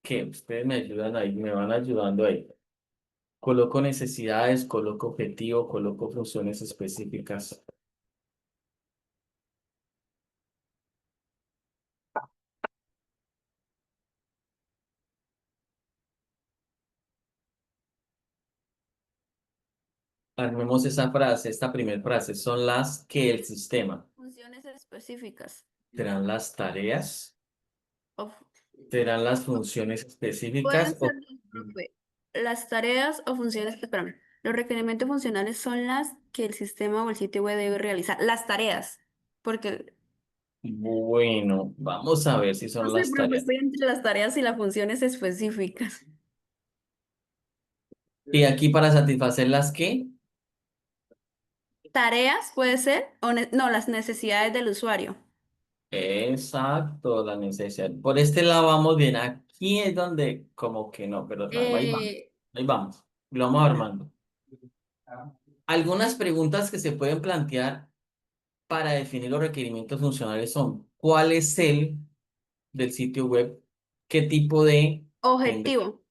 S1: que ustedes me ayudan ahí, me van ayudando ahí. Coloco necesidades, coloco objetivo, coloco funciones específicas. Armemos esa frase, esta primera frase. Son las que el sistema.
S2: Funciones específicas.
S1: ¿Serán las tareas?
S2: O
S1: ¿Serán las funciones específicas?
S2: pueden ser, profe, las tareas o funciones, espérame, los requerimientos funcionales son las que el sistema o el sitio web debe realizar. Las tareas, porque
S1: Bueno, vamos a ver si
S2: no
S1: son
S2: sé,
S1: las
S2: profe,
S1: tareas.
S2: estoy entre las tareas y las funciones específicas.
S1: Y aquí para satisfacer las que.
S2: Tareas puede ser, o no, las necesidades del usuario.
S1: Exacto, la necesidad. Por este lado vamos bien. Aquí es donde como que no, pero ahí vamos.
S2: Eh,
S1: Ahí vamos. Lo vamos armando. Algunas preguntas que se pueden plantear para definir los requerimientos funcionales son: ¿cuál es el del sitio web? ¿Qué tipo de tendrá?
S2: Objetivo.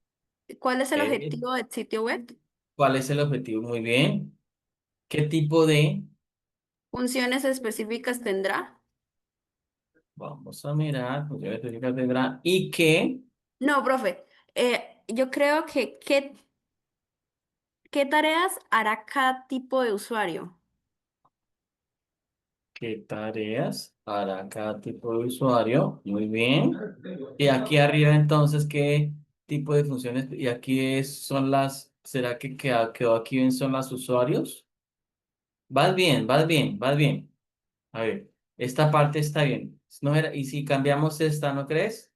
S2: ¿Cuál es el objetivo del sitio web?
S1: ¿Cuál es el objetivo? Muy bien. ¿Qué tipo de?
S2: ¿Funciones específicas tendrá?
S1: Vamos a mirar, pues yo específica tendrá. ¿Y qué?
S2: No, profe. Yo creo que ¿qué tareas hará cada tipo de usuario?
S1: ¿Qué tareas hará cada tipo de usuario? Muy bien. Y aquí arriba entonces, ¿qué tipo de funciones? Y aquí son ¿será que quedó aquí bien son las usuarios? Vas bien, vas bien, vas bien. A ver, esta parte está bien. ¿Y si cambiamos esta, no crees?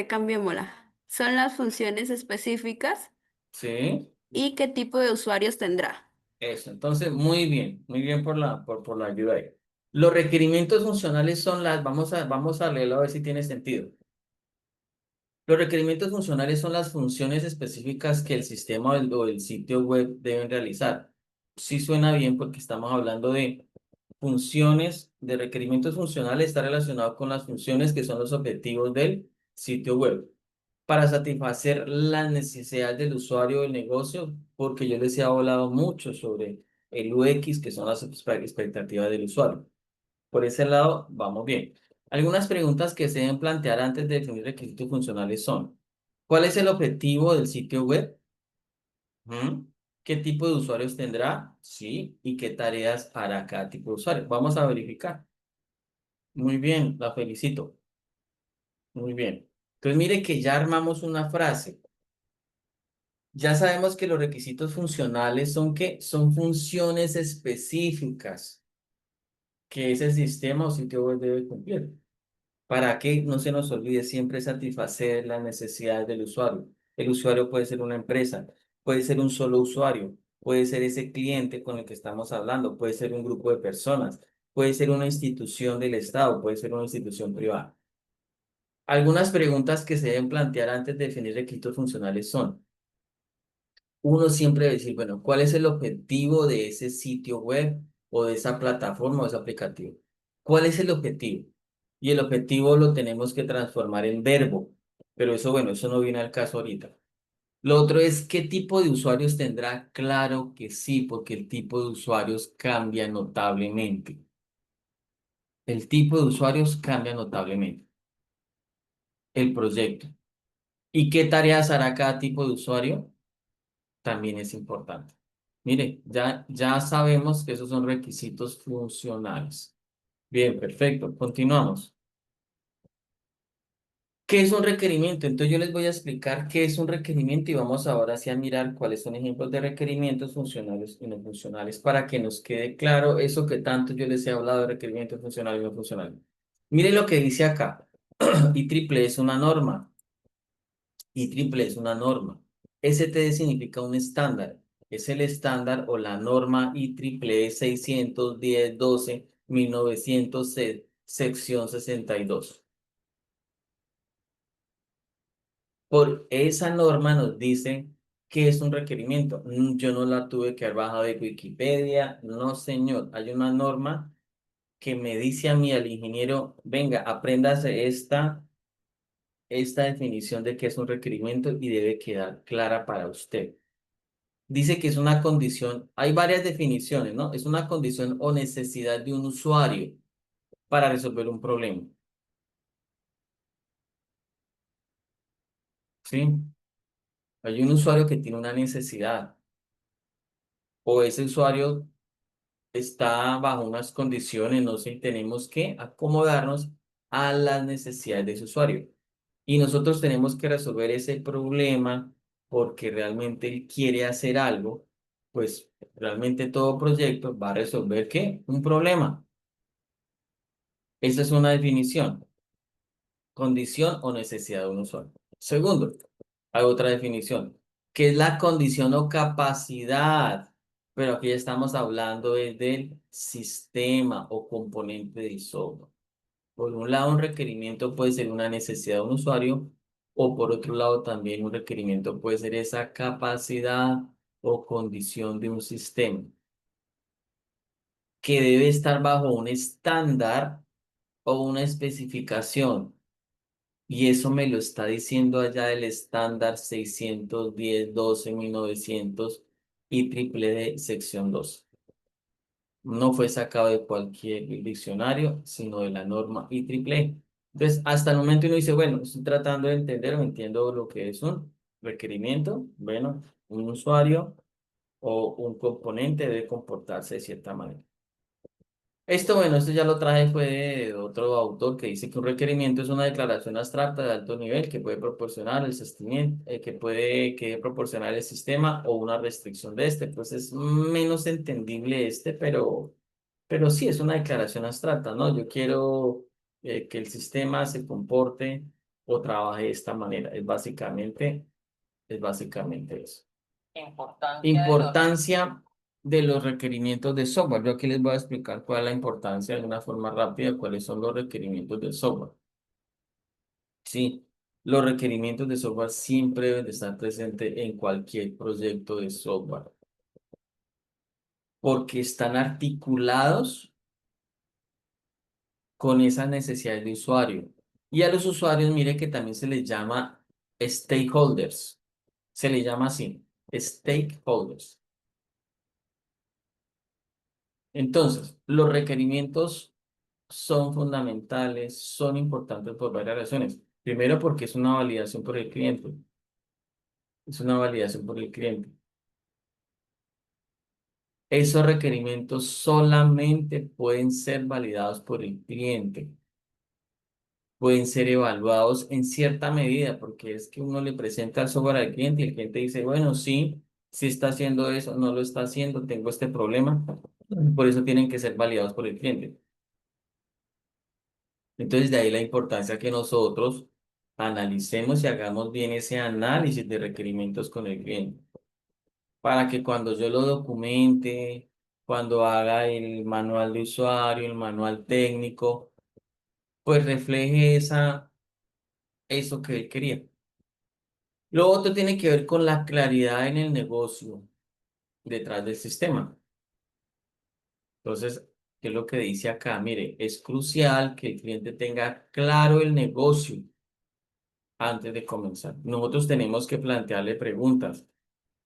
S2: Cambiémosla. Son las funciones específicas
S1: Sí,
S2: y qué tipo de usuarios tendrá.
S1: eso. Entonces, muy bien por la ayuda ahí. Los requerimientos funcionales son vamos a leerlo a ver si tiene sentido. Los requerimientos funcionales son las funciones específicas que el sistema o el sitio web deben realizar. Sí suena bien porque estamos hablando de funciones, de requerimientos funcionales, está relacionado con las funciones que son los objetivos del sitio web para satisfacer las necesidades del usuario del negocio, porque yo les he hablado mucho sobre el UX, que son las expectativas del usuario. Por ese lado, vamos bien. Algunas preguntas que se deben plantear antes de definir requisitos funcionales son: ¿cuál es el objetivo del sitio web? ¿Mm? ¿Qué tipo de usuarios tendrá? Sí. ¿Y qué tareas hará cada tipo de usuario? Vamos a verificar. Muy bien, la felicito. Muy bien. Entonces mire que ya armamos una frase. Ya sabemos que los requisitos funcionales son ¿qué? Son funciones específicas que ese sistema o sitio web debe cumplir. Para que no se nos olvide siempre satisfacer las necesidades del usuario. El usuario puede ser una empresa, puede ser un solo usuario, puede ser ese cliente con el que estamos hablando, puede ser un grupo de personas, puede ser una institución del Estado, puede ser una institución privada. Algunas preguntas que se deben plantear antes de definir requisitos funcionales son, uno siempre debe decir, bueno, ¿cuál es el objetivo de ese sitio web o de esa plataforma o ese aplicativo? ¿Cuál es el objetivo? Y el objetivo lo tenemos que transformar en verbo, pero eso, bueno, eso no viene al caso ahorita. Lo otro es, ¿qué tipo de usuarios tendrá? Claro que sí, porque el tipo de usuarios cambia notablemente. El tipo de usuarios cambia notablemente. El proyecto. ¿Y qué tareas hará cada tipo de usuario? También es importante. Mire, ya sabemos que esos son requisitos funcionales. Bien, perfecto. Continuamos. ¿Qué es un requerimiento? Entonces yo les voy a explicar qué es un requerimiento y vamos ahora sí a mirar cuáles son ejemplos de requerimientos funcionales y no funcionales para que nos quede claro eso que tanto yo les he hablado de requerimientos funcionales y no funcionales. Mire lo que dice acá. Y triple es una norma. Y triple es una norma. STD significa un estándar. Es el estándar o la norma IEEE 610-12-1900, sección 62. Por esa norma nos dice que es un requerimiento. Yo no la tuve que haber bajado de Wikipedia. No, señor. Hay una norma que me dice a mí, al ingeniero, venga, apréndase esta definición de qué es un requerimiento y debe quedar clara para usted. Dice que es una condición, hay varias definiciones, ¿no? Es una condición o necesidad de un usuario para resolver un problema, ¿sí? Hay un usuario que tiene una necesidad o ese usuario está bajo unas condiciones, no sé, tenemos que acomodarnos a las necesidades de ese usuario. Y nosotros tenemos que resolver ese problema porque realmente él quiere hacer algo, pues realmente todo proyecto va a resolver ¿qué? Un problema. Esa es una definición. Condición o necesidad de un usuario. Segundo, hay otra definición, que es la condición o capacidad, pero aquí ya estamos hablando del sistema o componente del software. Por un lado, un requerimiento puede ser una necesidad de un usuario, o por otro lado, también un requerimiento puede ser esa capacidad o condición de un sistema que debe estar bajo un estándar o una especificación. Y eso me lo está diciendo allá el estándar 610-12-1900 y triple D sección 2. No fue sacado de cualquier diccionario, sino de la norma IEEE. Entonces, hasta el momento uno dice, bueno, estoy tratando de entender o entiendo lo que es un requerimiento. Bueno, un usuario o un componente debe comportarse de cierta manera. Esto, bueno, esto ya lo traje fue de otro autor que dice que un requerimiento es una declaración abstracta de alto nivel que puede proporcionar el sistema, que debe proporcionar el sistema o una restricción de este. Pues es menos entendible este, pero sí es una declaración abstracta, ¿no? Yo quiero que el sistema se comporte o trabaje de esta manera. Es básicamente eso. Importancia de los requerimientos de software. Yo aquí les voy a explicar cuál es la importancia de una forma rápida, cuáles son los requerimientos del software. Sí, los requerimientos de software siempre deben de estar presentes en cualquier proyecto de software, porque están articulados con esas necesidades de usuario. Y a los usuarios, mire que también se les llama stakeholders. Se les llama así, stakeholders. Entonces, los requerimientos son fundamentales, son importantes por varias razones. Primero, porque es una validación por el cliente. Es una validación por el cliente. Esos requerimientos solamente pueden ser validados por el cliente, pueden ser evaluados en cierta medida, porque es que uno le presenta el software al cliente y el cliente dice, bueno, sí, sí está haciendo eso, no lo está haciendo, tengo este problema, por eso tienen que ser validados por el cliente. Entonces, de ahí la importancia que nosotros analicemos y hagamos bien ese análisis de requerimientos con el cliente, para que cuando yo lo documente, cuando haga el manual de usuario, el manual técnico, pues refleje eso que él quería. Lo otro tiene que ver con la claridad en el negocio detrás del sistema. Entonces, ¿qué es lo que dice acá? Mire, es crucial que el cliente tenga claro el negocio antes de comenzar. Nosotros tenemos que plantearle preguntas.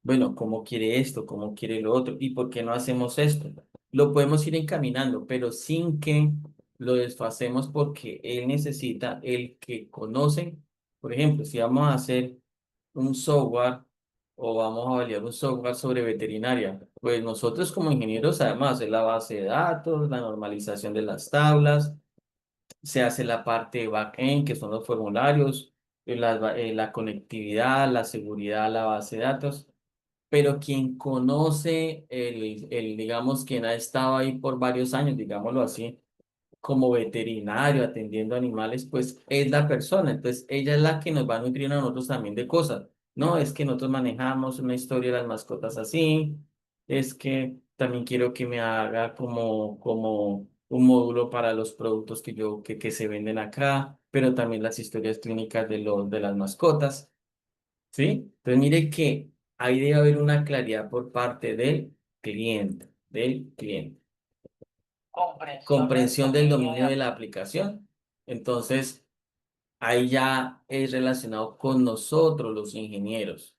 S1: Bueno, ¿cómo quiere esto? ¿Cómo quiere lo otro? ¿Y por qué no hacemos esto? Lo podemos ir encaminando, pero sin que lo desfacemos porque él necesita el que conoce. Por ejemplo, si vamos a hacer un software o vamos a validar un software sobre veterinaria, pues nosotros como ingenieros sabemos hacer la base de datos, la normalización de las tablas, se hace la parte de backend, que son los formularios, la conectividad, la seguridad, la base de datos, pero quien conoce digamos, quien ha estado ahí por varios años, digámoslo así, como veterinario atendiendo animales, pues es la persona. Entonces, ella es la que nos va a nutrir a nosotros también de cosas. No, es que nosotros manejamos una historia de las mascotas así, es que también quiero que me haga como un módulo para los productos que se venden acá, pero también las historias clínicas de las mascotas. ¿Sí? Entonces mire que ahí debe haber una claridad por parte del cliente. Comprensión del dominio de la aplicación. Entonces, ahí ya es relacionado con nosotros, los ingenieros,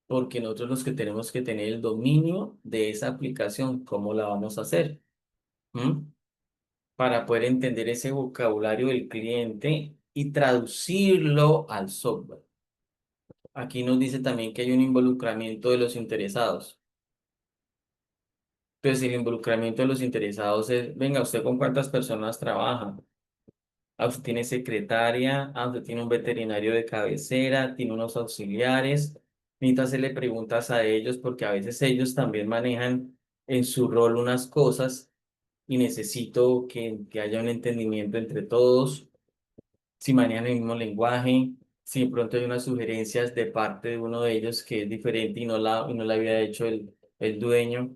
S1: porque nosotros los que tenemos que tener el dominio de esa aplicación, ¿cómo la vamos a hacer? ¿Mm? Para poder entender ese vocabulario del cliente y traducirlo al software. Aquí nos dice también que hay un involucramiento de los interesados. Pues el involucramiento de los interesados es, venga, ¿usted con cuántas personas trabaja? Ah, usted tiene secretaria, usted tiene un veterinario de cabecera, tiene unos auxiliares. Necesita hacerle preguntas a ellos porque a veces ellos también manejan en su rol unas cosas y necesito que haya un entendimiento entre todos, si manejan el mismo lenguaje, si de pronto hay unas sugerencias de parte de uno de ellos que es diferente y no la había hecho el dueño,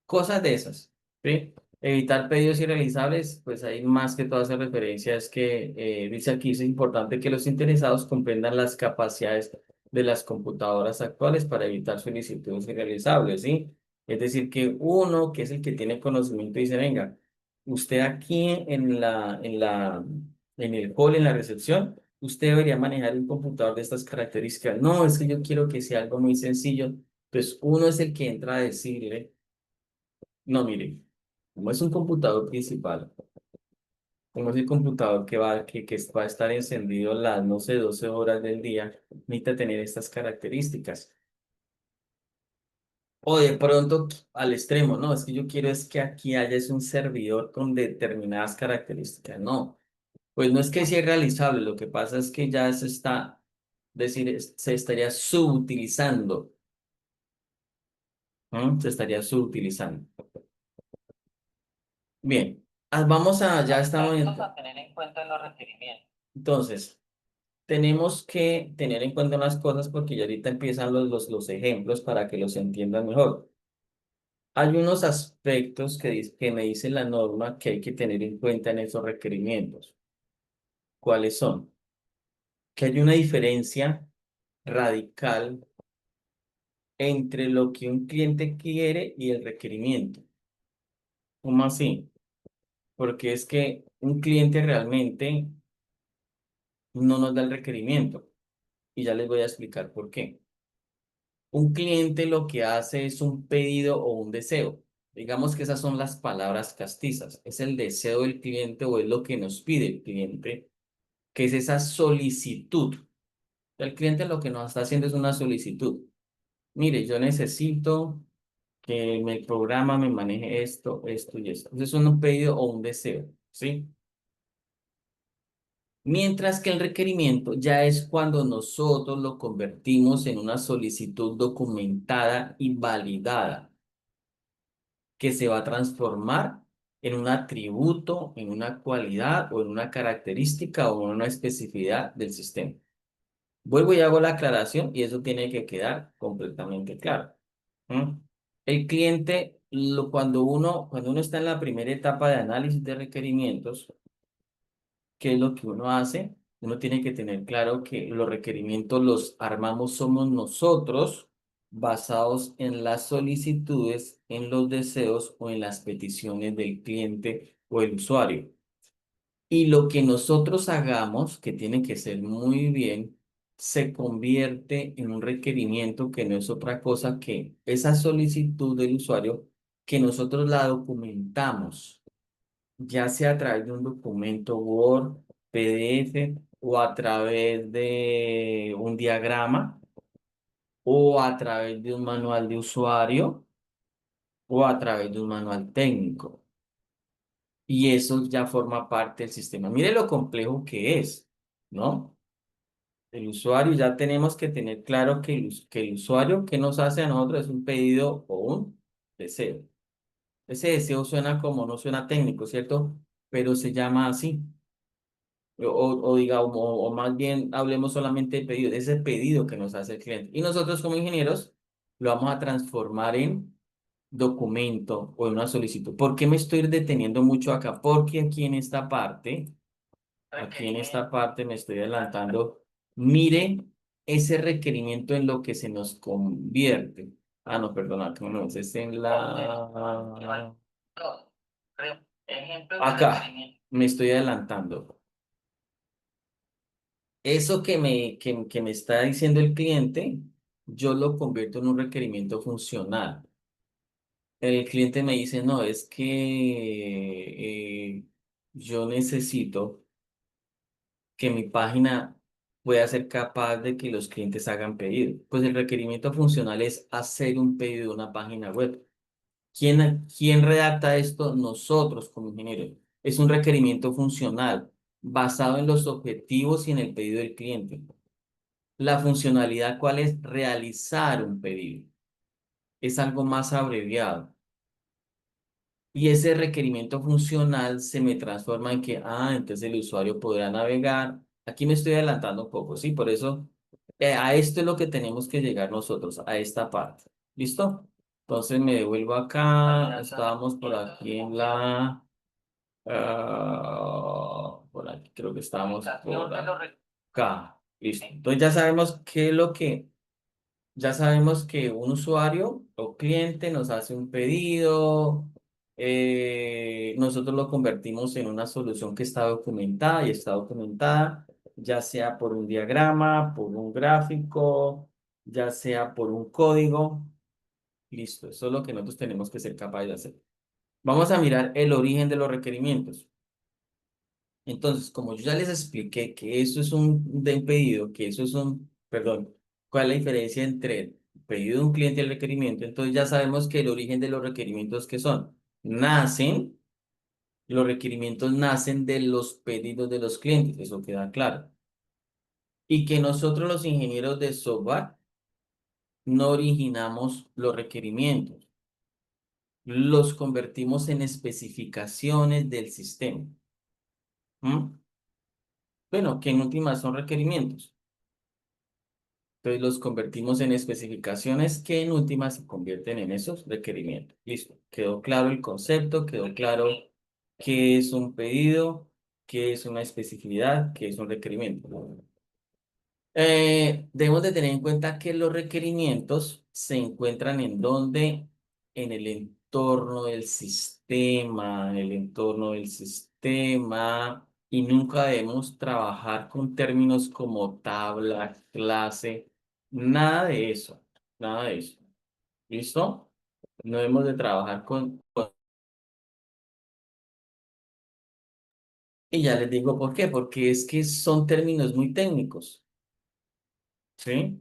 S1: cosas de esas, ¿sí? Evitar pedidos irrealizables, pues hay más que todas esas referencias que dice aquí, es importante que los interesados comprendan las capacidades de las computadoras actuales para evitar solicitudes irrealizables, ¿sí? Es decir, que uno, que es el que tiene conocimiento, dice, venga, usted aquí en el hall, en la recepción, usted debería manejar un computador de estas características. No, es que yo quiero que sea algo muy sencillo. Pues uno es el que entra a decirle, no, mire, como es un computador principal, como es el computador que va a estar encendido las, no sé, 12 horas del día, necesita tener estas características. O de pronto al extremo, no, es que yo quiero es que aquí haya es un servidor con determinadas características. No, pues no es que sea realizable, lo que pasa es que ya se está, decir, se estaría subutilizando, ¿no? Se estaría subutilizando. Bien, vamos a, ya estamos en... a tener en cuenta en los requerimientos. Entonces, tenemos que tener en cuenta unas cosas porque ya ahorita empiezan los ejemplos para que los entiendan mejor. Hay unos aspectos que me dice la norma que hay que tener en cuenta en esos requerimientos. ¿Cuáles son? Que hay una diferencia radical entre lo que un cliente quiere y el requerimiento. ¿Cómo así? Porque es que un cliente realmente no nos da el requerimiento y ya les voy a explicar por qué. Un cliente lo que hace es un pedido o un deseo. Digamos que esas son las palabras castizas. Es el deseo del cliente o es lo que nos pide el cliente, que es esa solicitud. El cliente lo que nos está haciendo es una solicitud. Mire, yo necesito que el programa me maneje esto, esto y esto. Entonces es un pedido o un deseo, ¿sí? Mientras que el requerimiento ya es cuando nosotros lo convertimos en una solicitud documentada y validada, que se va a transformar en un atributo, en una cualidad o en una característica o en una especificidad del sistema. Vuelvo y hago la aclaración y eso tiene que quedar completamente claro. ¿Mm? El cliente, cuando uno está en la primera etapa de análisis de requerimientos, ¿qué es lo que uno hace? Uno tiene que tener claro que los requerimientos los armamos somos nosotros, basados en las solicitudes, en los deseos o en las peticiones del cliente o el usuario. Y lo que nosotros hagamos, que tiene que ser muy bien, se convierte en un requerimiento que no es otra cosa que esa solicitud del usuario que nosotros la documentamos, ya sea a través de un documento Word, PDF o a través de un diagrama o a través de un manual de usuario o a través de un manual técnico. Y eso ya forma parte del sistema. Mire lo complejo que es, ¿no? El usuario, ya tenemos que tener claro que el usuario que nos hace a nosotros es un pedido o un deseo. Ese deseo suena como, no suena técnico, ¿cierto? Pero se llama así. O digamos, o más bien hablemos solamente de pedido, ese pedido que nos hace el cliente. Y nosotros como ingenieros lo vamos a transformar en documento o en una solicitud. ¿Por qué me estoy deteniendo mucho acá? Porque aquí en esta parte me estoy adelantando. Mire ese requerimiento en lo que se nos convierte. Ah, no, perdona, que no, es en la... Acá, me estoy adelantando. Eso que me está diciendo el cliente, yo lo convierto en un requerimiento funcional. El cliente me dice, no, es que yo necesito que mi página pueda ser capaz de que los clientes hagan pedido. Pues el requerimiento funcional es hacer un pedido de una página web. ¿Quién redacta esto? Nosotros como ingenieros. Es un requerimiento funcional basado en los objetivos y en el pedido del cliente. La funcionalidad, ¿cuál es? Realizar un pedido. Es algo más abreviado. Y ese requerimiento funcional se me transforma en que, entonces el usuario podrá navegar. Aquí me estoy adelantando un poco, ¿sí? Por eso, a esto es lo que tenemos que llegar nosotros, a esta parte. ¿Listo? Entonces me devuelvo acá. Estábamos por aquí en la... por aquí creo que estábamos por acá. Listo. Entonces ya sabemos qué es lo que... Ya sabemos que un usuario o cliente nos hace un pedido, nosotros lo convertimos en una solución que está documentada y está documentada, ya sea por un diagrama, por un gráfico, ya sea por un código. Listo, eso es lo que nosotros tenemos que ser capaces de hacer. Vamos a mirar el origen de los requerimientos. Entonces, como yo ya les expliqué que eso es un del pedido, que eso es un, perdón, ¿cuál es la diferencia entre el pedido de un cliente y el requerimiento? Entonces ya sabemos que el origen de los requerimientos que son, los requerimientos nacen de los pedidos de los clientes, eso queda claro. Y que nosotros los ingenieros de software no originamos los requerimientos, los convertimos en especificaciones del sistema. ¿Mm? Bueno, que en última son requerimientos. Entonces los convertimos en especificaciones que en última se convierten en esos requerimientos. Listo. Quedó claro el concepto, quedó claro qué es un pedido, qué es una especificidad, qué es un requerimiento. Debemos de tener en cuenta que los requerimientos se encuentran en donde, en el entorno del sistema, en el entorno del sistema, y nunca debemos trabajar con términos como tabla, clase, nada de eso, nada de eso. ¿Listo? No debemos de trabajar y ya les digo por qué, porque es que son términos muy técnicos, ¿sí?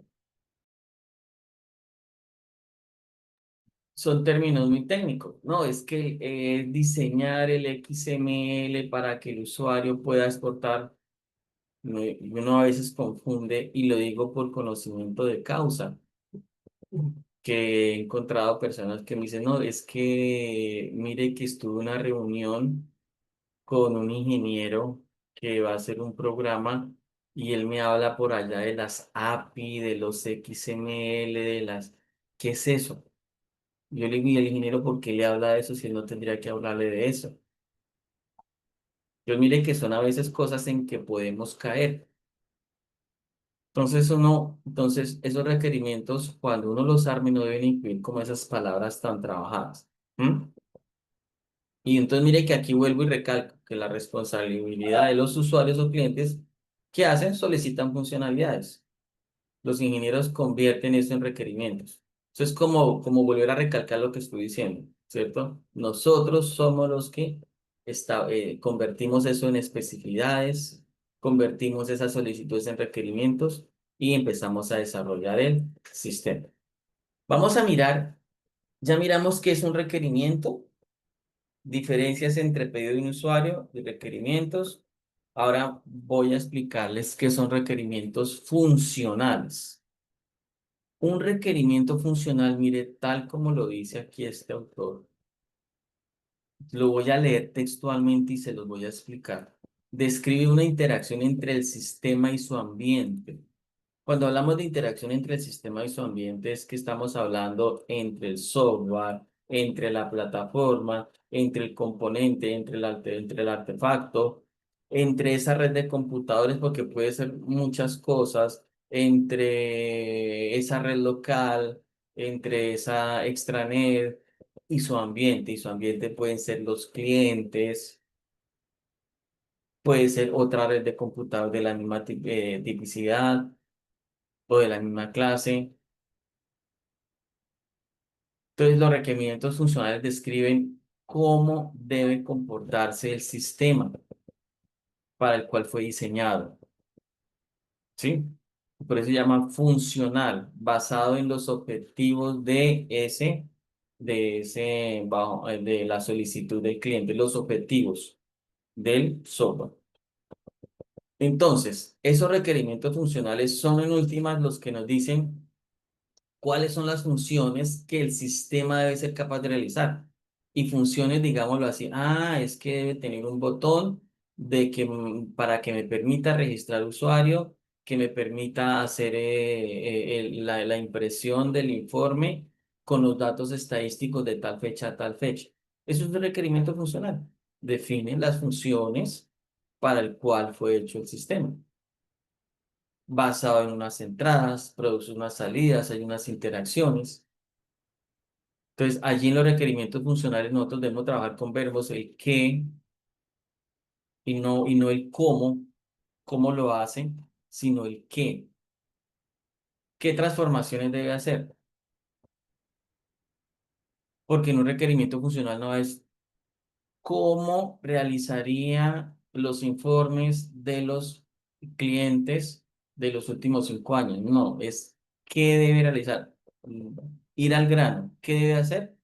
S1: son términos muy técnicos. No, es que diseñar el XML para que el usuario pueda exportar, uno a veces confunde y lo digo por conocimiento de causa, que he encontrado personas que me dicen, no, es que mire que estuve en una reunión con un ingeniero que va a hacer un programa y él me habla por allá de las API, de los XML, de las... ¿Qué es eso? Yo le digo, ¿y el ingeniero por qué le habla de eso si él no tendría que hablarle de eso? Yo mire que son a veces cosas en que podemos caer. Entonces esos requerimientos, cuando uno los arme, no deben incluir como esas palabras tan trabajadas. ¿M? Y entonces mire que aquí vuelvo y recalco que la responsabilidad de los usuarios o clientes que hacen solicitan funcionalidades. Los ingenieros convierten eso en requerimientos. Eso es como volver a recalcar lo que estoy diciendo, ¿cierto? Nosotros somos los que convertimos eso en especificidades, convertimos esas solicitudes en requerimientos y empezamos a desarrollar el sistema. Vamos a mirar, ya miramos qué es un requerimiento, diferencias entre pedido de un usuario y requerimientos. Ahora voy a explicarles qué son requerimientos funcionales. Un requerimiento funcional, mire, tal como lo dice aquí este autor, lo voy a leer textualmente y se los voy a explicar. Describe una interacción entre el sistema y su ambiente. Cuando hablamos de interacción entre el sistema y su ambiente, es que estamos hablando entre el software, entre la plataforma, entre el componente, entre el artefacto, entre esa red de computadores, porque puede ser muchas cosas, entre esa red local, entre esa extranet y su ambiente. Y su ambiente pueden ser los clientes, puede ser otra red de computadores de la misma tipicidad o de la misma clase. Entonces, los requerimientos funcionales describen cómo debe comportarse el sistema para el cual fue diseñado, ¿sí? Por eso se llama funcional, basado en los objetivos de la solicitud del cliente, los objetivos del software. Entonces, esos requerimientos funcionales son en últimas los que nos dicen cuáles son las funciones que el sistema debe ser capaz de realizar. Y funciones, digámoslo así, es que debe tener un botón para que me permita registrar usuario, que me permita hacer la impresión del informe con los datos estadísticos de tal fecha a tal fecha. Eso es un requerimiento funcional. Define las funciones para el cual fue hecho el sistema basado en unas entradas, produce unas salidas, hay unas interacciones. Entonces, allí en los requerimientos funcionales nosotros debemos trabajar con verbos el qué y no el cómo lo hacen, sino el qué. ¿Qué transformaciones debe hacer? Porque en un requerimiento funcional no es cómo realizaría los informes de los clientes de los últimos 5 años. No, es qué debe realizar. Ir al grano. ¿Qué debe hacer?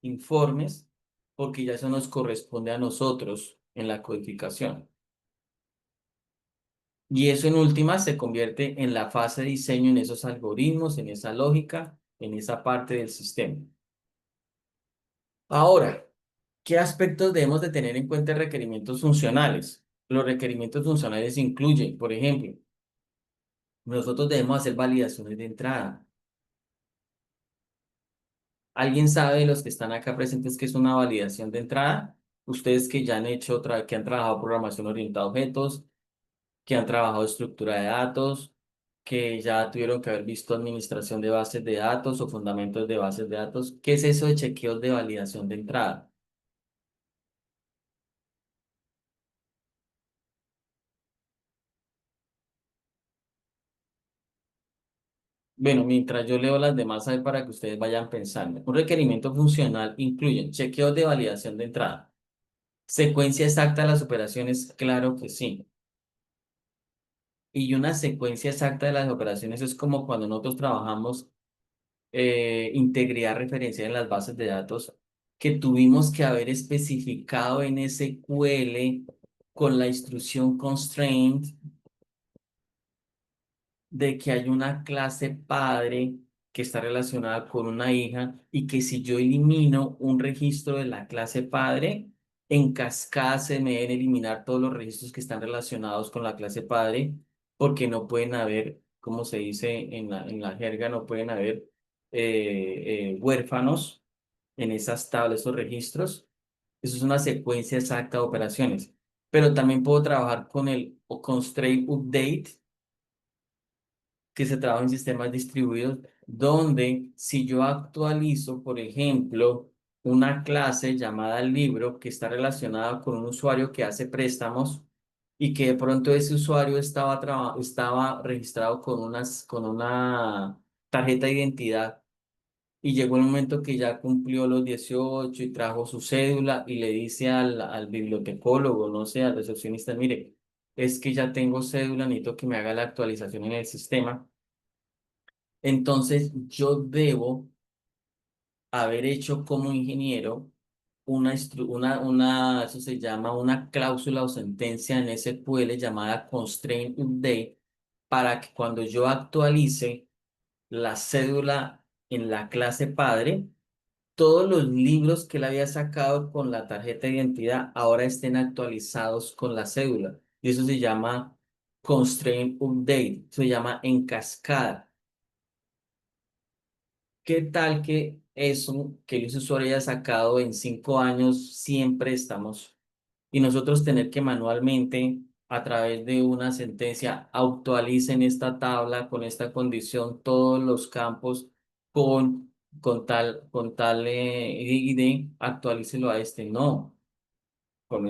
S1: Informes, porque ya eso nos corresponde a nosotros en la codificación. Y eso en última se convierte en la fase de diseño, en esos algoritmos, en esa lógica, en esa parte del sistema. Ahora, ¿qué aspectos debemos de tener en cuenta en requerimientos funcionales? Los requerimientos funcionales incluyen, por ejemplo, nosotros debemos hacer validaciones de entrada. ¿Alguien sabe de los que están acá presentes qué es una validación de entrada? Ustedes que ya han hecho, que han trabajado programación orientada a objetos, que han trabajado estructura de datos, que ya tuvieron que haber visto administración de bases de datos o fundamentos de bases de datos. ¿Qué es eso de chequeos de validación de entrada? Bueno, mientras yo leo las demás, ahí para que ustedes vayan pensando. Un requerimiento funcional incluye chequeos de validación de entrada. Secuencia exacta de las operaciones, claro que sí. Y una secuencia exacta de las operaciones es como cuando nosotros trabajamos integridad referencial en las bases de datos que tuvimos que haber especificado en SQL con la instrucción constraint de que hay una clase padre que está relacionada con una hija y que si yo elimino un registro de la clase padre, en cascada se me deben eliminar todos los registros que están relacionados con la clase padre, porque no pueden haber, como se dice en la jerga, no pueden haber huérfanos en esas tablas, esos registros. Eso es una secuencia exacta de operaciones. Pero también puedo trabajar con el constraint update que se trabaja en sistemas distribuidos, donde si yo actualizo, por ejemplo, una clase llamada libro que está relacionada con un usuario que hace préstamos y que de pronto ese usuario estaba registrado con una tarjeta de identidad y llegó el momento que ya cumplió los 18 y trajo su cédula y le dice al bibliotecólogo, no sé, al recepcionista, mire, es que ya tengo cédula, necesito que me haga la actualización en el sistema. Entonces, yo debo haber hecho como ingeniero eso se llama una cláusula o sentencia en SQL llamada constraint update para que cuando yo actualice la cédula en la clase padre, todos los libros que él había sacado con la tarjeta de identidad ahora estén actualizados con la cédula. Y eso se llama constraint update, se llama en cascada. ¿Qué tal que eso que el usuario haya sacado en 5 años siempre estamos y nosotros tener que manualmente a través de una sentencia actualicen esta tabla con esta condición todos los campos con, con tal ID, actualícelo a este? No,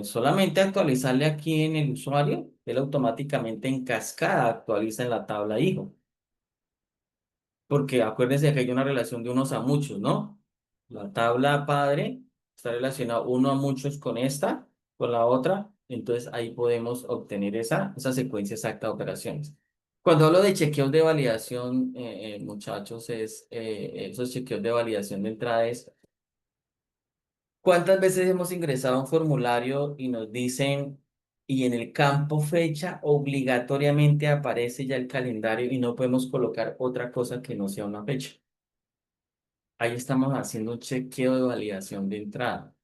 S1: solamente actualizarle aquí en el usuario, él automáticamente en cascada actualiza en la tabla hijo. Porque acuérdense que hay una relación de unos a muchos, ¿no? La tabla padre está relacionada uno a muchos con esta, con la otra. Entonces ahí podemos obtener esa secuencia exacta de operaciones. Cuando hablo de chequeos de validación, muchachos, esos chequeos de validación de entrada es, ¿cuántas veces hemos ingresado a un formulario y nos dicen, y en el campo fecha obligatoriamente aparece ya el calendario y no podemos colocar otra cosa que no sea una fecha? Ahí estamos haciendo un chequeo de validación de entrada.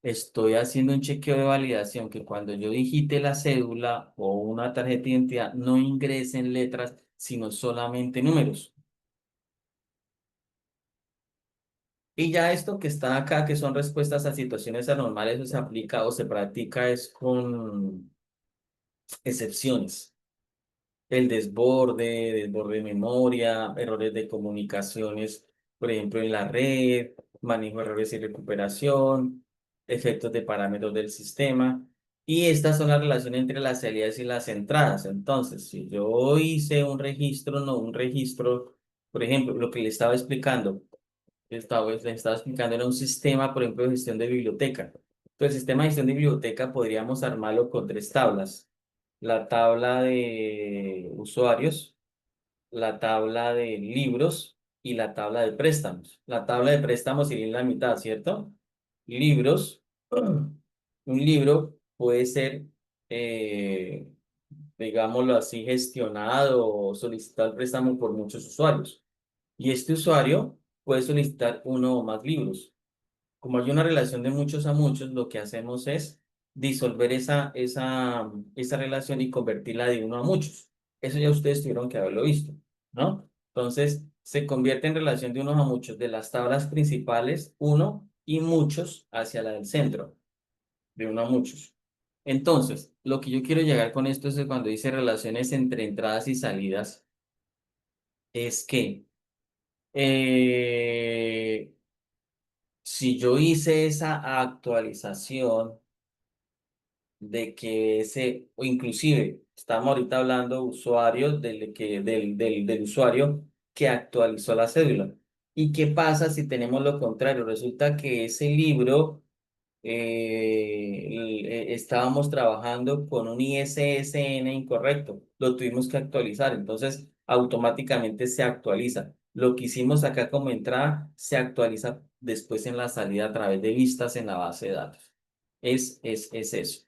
S1: Estoy haciendo un chequeo de validación que cuando yo digite la cédula o una tarjeta de identidad no ingresen letras, sino solamente números. Y ya esto que está acá, que son respuestas a situaciones anormales, eso se aplica o se practica es con excepciones. El desborde de memoria, errores de comunicaciones, por ejemplo, en la red, manejo de errores y recuperación, efectos de parámetros del sistema. Y estas son las relaciones entre las salidas y las entradas. Entonces, si yo hice un registro, no un registro, por ejemplo, lo que le estaba explicando, le estaba explicando era un sistema, por ejemplo, de gestión de biblioteca. Entonces, el sistema de gestión de biblioteca podríamos armarlo con tres tablas: la tabla de usuarios, la tabla de libros y la tabla de préstamos. La tabla de préstamos sería en la mitad, ¿cierto? Libros, un libro puede ser, eh, digámoslo así, gestionado o solicitado el préstamo por muchos usuarios. Y este usuario puede solicitar uno o más libros. Como hay una relación de muchos a muchos, lo que hacemos es disolver esa relación y convertirla de uno a muchos. Eso ya ustedes tuvieron que haberlo visto, ¿no? Entonces, se convierte en relación de unos a muchos, de las tablas principales, uno y muchos hacia la del centro, de uno a muchos. Entonces, lo que yo quiero llegar con esto es que cuando dice relaciones entre entradas y salidas, es que eh, si yo hice esa actualización de que o inclusive, estamos ahorita hablando usuarios del usuario que actualizó la cédula. ¿Y qué pasa si tenemos lo contrario? Resulta que ese libro estábamos trabajando con un ISSN incorrecto, lo tuvimos que actualizar, entonces automáticamente se actualiza. Lo que hicimos acá como entrada se actualiza después en la salida a través de vistas en la base de datos. Es eso.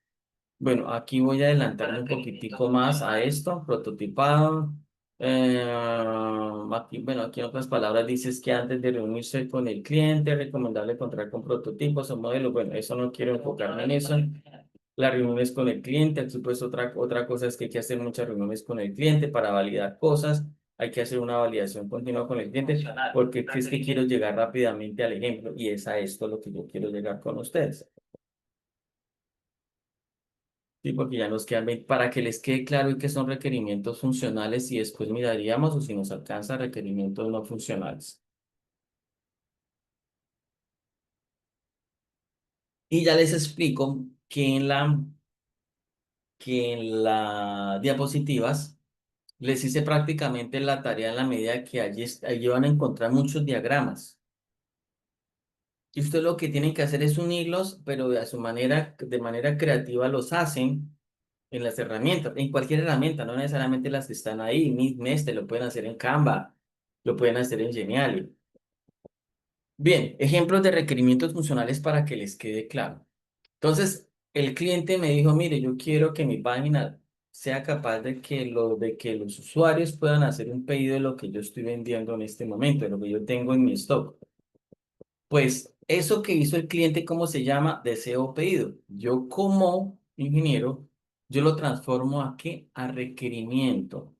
S1: Bueno, aquí voy a adelantarme un poquitico más a esto, prototipado. Aquí, bueno, aquí en otras palabras dices que antes de reunirse con el cliente es recomendable contar con prototipos o modelos. Bueno, eso no quiero enfocarme en eso. Las reuniones con el cliente, aquí pues otra cosa es que hay que hacer muchas reuniones con el cliente para validar cosas. Hay que hacer una validación continua con el cliente porque es que quiero llegar rápidamente al ejemplo y es a esto lo que yo quiero llegar con ustedes. Sí, porque ya nos quedan para que les quede claro y que son requerimientos funcionales y después miraríamos o si nos alcanza requerimientos no funcionales. Y ya les explico que en la diapositivas les hice prácticamente la tarea en la medida que allí van a encontrar muchos diagramas. Y ustedes lo que tienen que hacer es unirlos, pero a su manera, de manera creativa los hacen en las herramientas, en cualquier herramienta, no necesariamente las que están ahí, Neste, lo pueden hacer en Canva, lo pueden hacer en Geniali. Bien, ejemplos de requerimientos funcionales para que les quede claro. Entonces, el cliente me dijo, mire, yo quiero que mi página sea capaz de que los usuarios puedan hacer un pedido de lo que yo estoy vendiendo en este momento, de lo que yo tengo en mi stock. Pues eso que hizo el cliente, ¿cómo se llama? Deseo pedido. Yo como ingeniero, yo lo transformo a qué? A requerimiento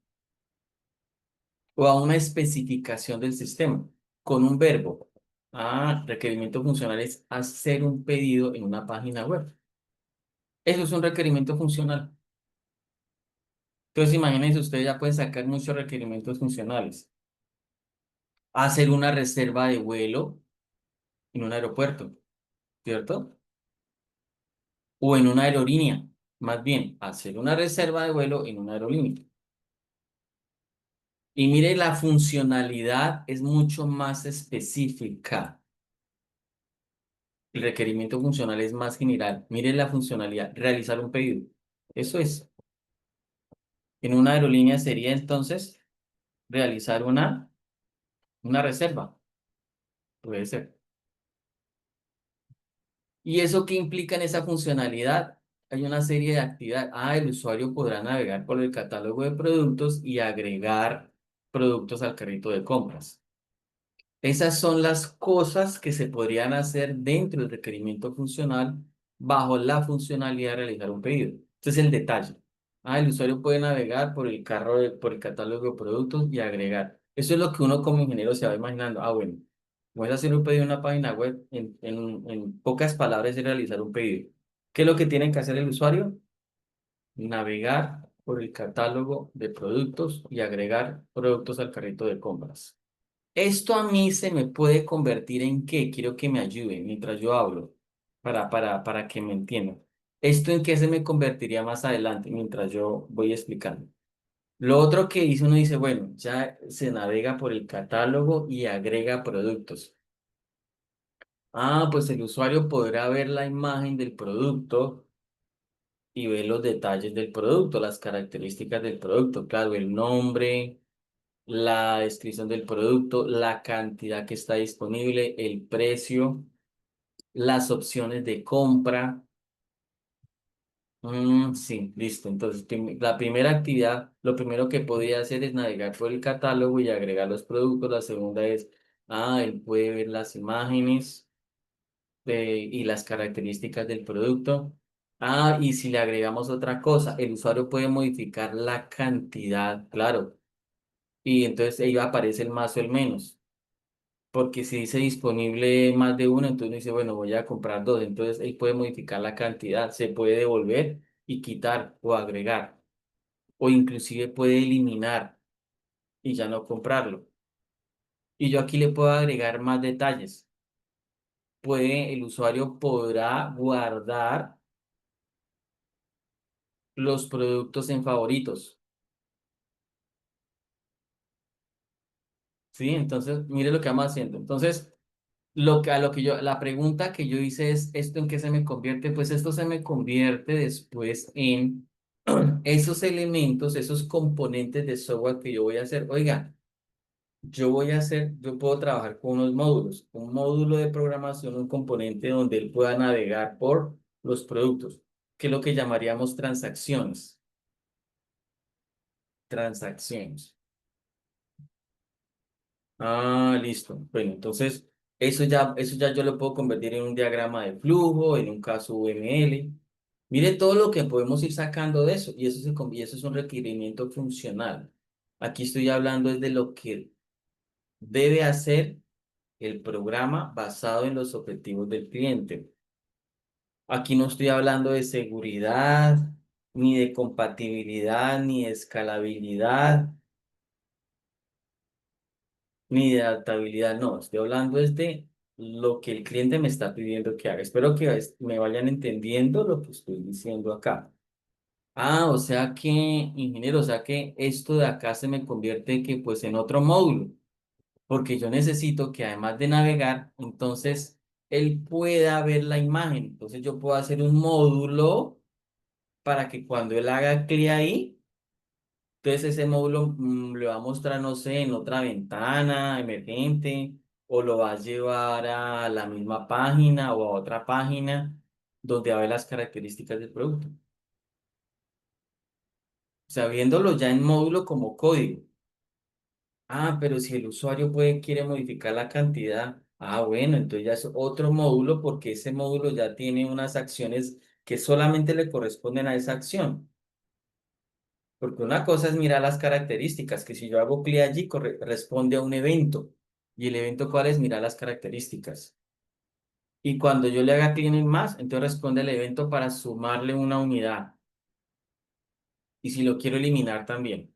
S1: o a una especificación del sistema con un verbo. Ah, requerimiento funcional es hacer un pedido en una página web. Eso es un requerimiento funcional. Entonces, imagínense, ustedes ya pueden sacar muchos requerimientos funcionales. Hacer una reserva de vuelo en un aeropuerto, ¿cierto? O en una aerolínea. Más bien, hacer una reserva de vuelo en una aerolínea. Y mire, la funcionalidad es mucho más específica. El requerimiento funcional es más general. Mire la funcionalidad, realizar un pedido. Eso es. En una aerolínea sería entonces realizar una reserva. Puede ser. ¿Y eso qué implica en esa funcionalidad? Hay una serie de actividades. Ah, el usuario podrá navegar por el catálogo de productos y agregar productos al carrito de compras. Esas son las cosas que se podrían hacer dentro del requerimiento funcional bajo la funcionalidad de realizar un pedido. Este es el detalle. Ah, el usuario puede navegar por el catálogo de productos y agregar. Eso es lo que uno como ingeniero se va imaginando. Ah, bueno, voy a hacer un pedido en una página web. En pocas palabras es realizar un pedido. ¿Qué es lo que tiene que hacer el usuario? Navegar por el catálogo de productos y agregar productos al carrito de compras. Esto a mí se me puede convertir en qué, quiero que me ayuden mientras yo hablo, para que me entiendan. ¿Esto en qué se me convertiría más adelante mientras yo voy explicando? Lo otro que dice uno dice, bueno, ya se navega por el catálogo y agrega productos. Ah, pues el usuario podrá ver la imagen del producto y ver los detalles del producto, las características del producto, claro, el nombre, la descripción del producto, la cantidad que está disponible, el precio, las opciones de compra. Sí, listo. Entonces, la primera actividad, lo primero que podría hacer es navegar por el catálogo y agregar los productos. La segunda es, él puede ver las imágenes y las características del producto. Y si le agregamos otra cosa, el usuario puede modificar la cantidad, claro. Y entonces ahí aparece el más o el menos. Porque si dice disponible más de uno, entonces uno dice, bueno, voy a comprar dos. Entonces él puede modificar la cantidad, se puede devolver y quitar o agregar, o inclusive puede eliminar y ya no comprarlo. Y yo aquí le puedo agregar más detalles. El usuario podrá guardar los productos en favoritos. ¿Sí? Entonces, mire lo que vamos haciendo. Entonces, la pregunta que yo hice es, ¿esto en qué se me convierte? Pues esto se me convierte después en esos elementos, esos componentes de software que yo voy a hacer. Oiga, yo puedo trabajar con unos módulos, un módulo de programación, un componente donde él pueda navegar por los productos, que es lo que llamaríamos transacciones. Transacciones. Ah, listo. Bueno, entonces eso ya yo lo puedo convertir en un diagrama de flujo, en un caso UML. Mire todo lo que podemos ir sacando de eso, y eso es un requerimiento funcional. Aquí estoy hablando es de lo que debe hacer el programa basado en los objetivos del cliente. Aquí no estoy hablando de seguridad, ni de compatibilidad, ni de escalabilidad, ni de adaptabilidad. No, estoy hablando es de lo que el cliente me está pidiendo que haga. Espero que me vayan entendiendo lo que estoy diciendo acá. Ah, o sea que, ingeniero, o sea que esto de acá se me convierte que pues en otro módulo, porque yo necesito que además de navegar, entonces él pueda ver la imagen. Entonces yo puedo hacer un módulo para que cuando él haga clic ahí, entonces ese módulo le va a mostrar, no sé, en otra ventana emergente, o lo va a llevar a la misma página o a otra página donde va a ver las características del producto. O sea, viéndolo ya en módulo como código. Ah, pero si el usuario quiere modificar la cantidad, bueno, entonces ya es otro módulo porque ese módulo ya tiene unas acciones que solamente le corresponden a esa acción. Porque una cosa es mirar las características, que si yo hago clic allí, responde a un evento. ¿Y el evento cuál es? Mirar las características. Y cuando yo le haga clic en más, entonces responde al evento para sumarle una unidad. Y si lo quiero eliminar también.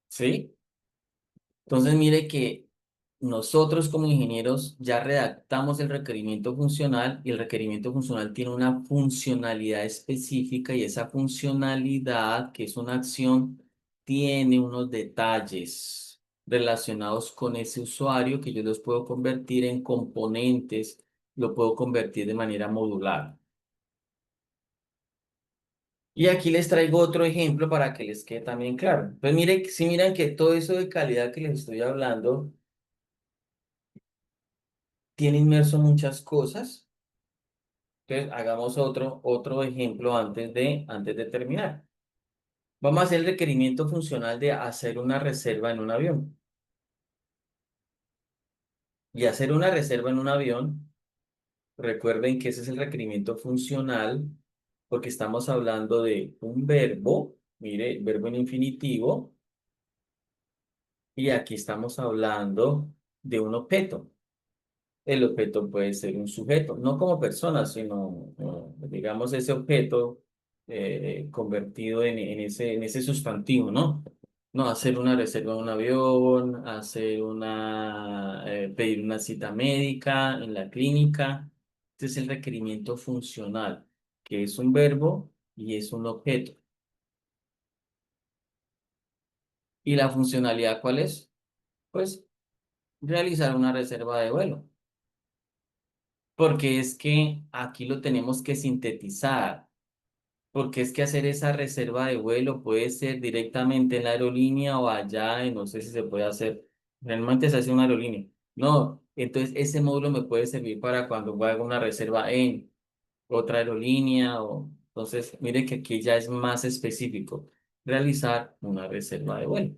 S1: ¿Sí? Entonces, mire que nosotros como ingenieros ya redactamos el requerimiento funcional y el requerimiento funcional tiene una funcionalidad específica y esa funcionalidad, que es una acción, tiene unos detalles relacionados con ese usuario que yo los puedo convertir en componentes, lo puedo convertir de manera modular. Y aquí les traigo otro ejemplo para que les quede también claro. Pues mire, si miran que todo eso de calidad que les estoy hablando, tiene inmerso muchas cosas. Entonces, hagamos otro ejemplo antes de terminar. Vamos a hacer el requerimiento funcional de hacer una reserva en un avión. Y hacer una reserva en un avión, recuerden que ese es el requerimiento funcional porque estamos hablando de un verbo, mire, verbo en infinitivo, y aquí estamos hablando de un objeto. El objeto puede ser un sujeto, no como persona, sino, digamos, ese objeto convertido en ese sustantivo, ¿no? No, hacer una reserva en un avión, pedir una cita médica en la clínica. Este es el requerimiento funcional, que es un verbo y es un objeto. ¿Y la funcionalidad cuál es? Pues realizar una reserva de vuelo. Porque es que aquí lo tenemos que sintetizar, porque es que hacer esa reserva de vuelo puede ser directamente en la aerolínea o allá, y no sé si se puede hacer, realmente se hace una aerolínea. No, entonces ese módulo me puede servir para cuando haga una reserva en otra aerolínea o entonces mire que aquí ya es más específico, realizar una reserva de vuelo.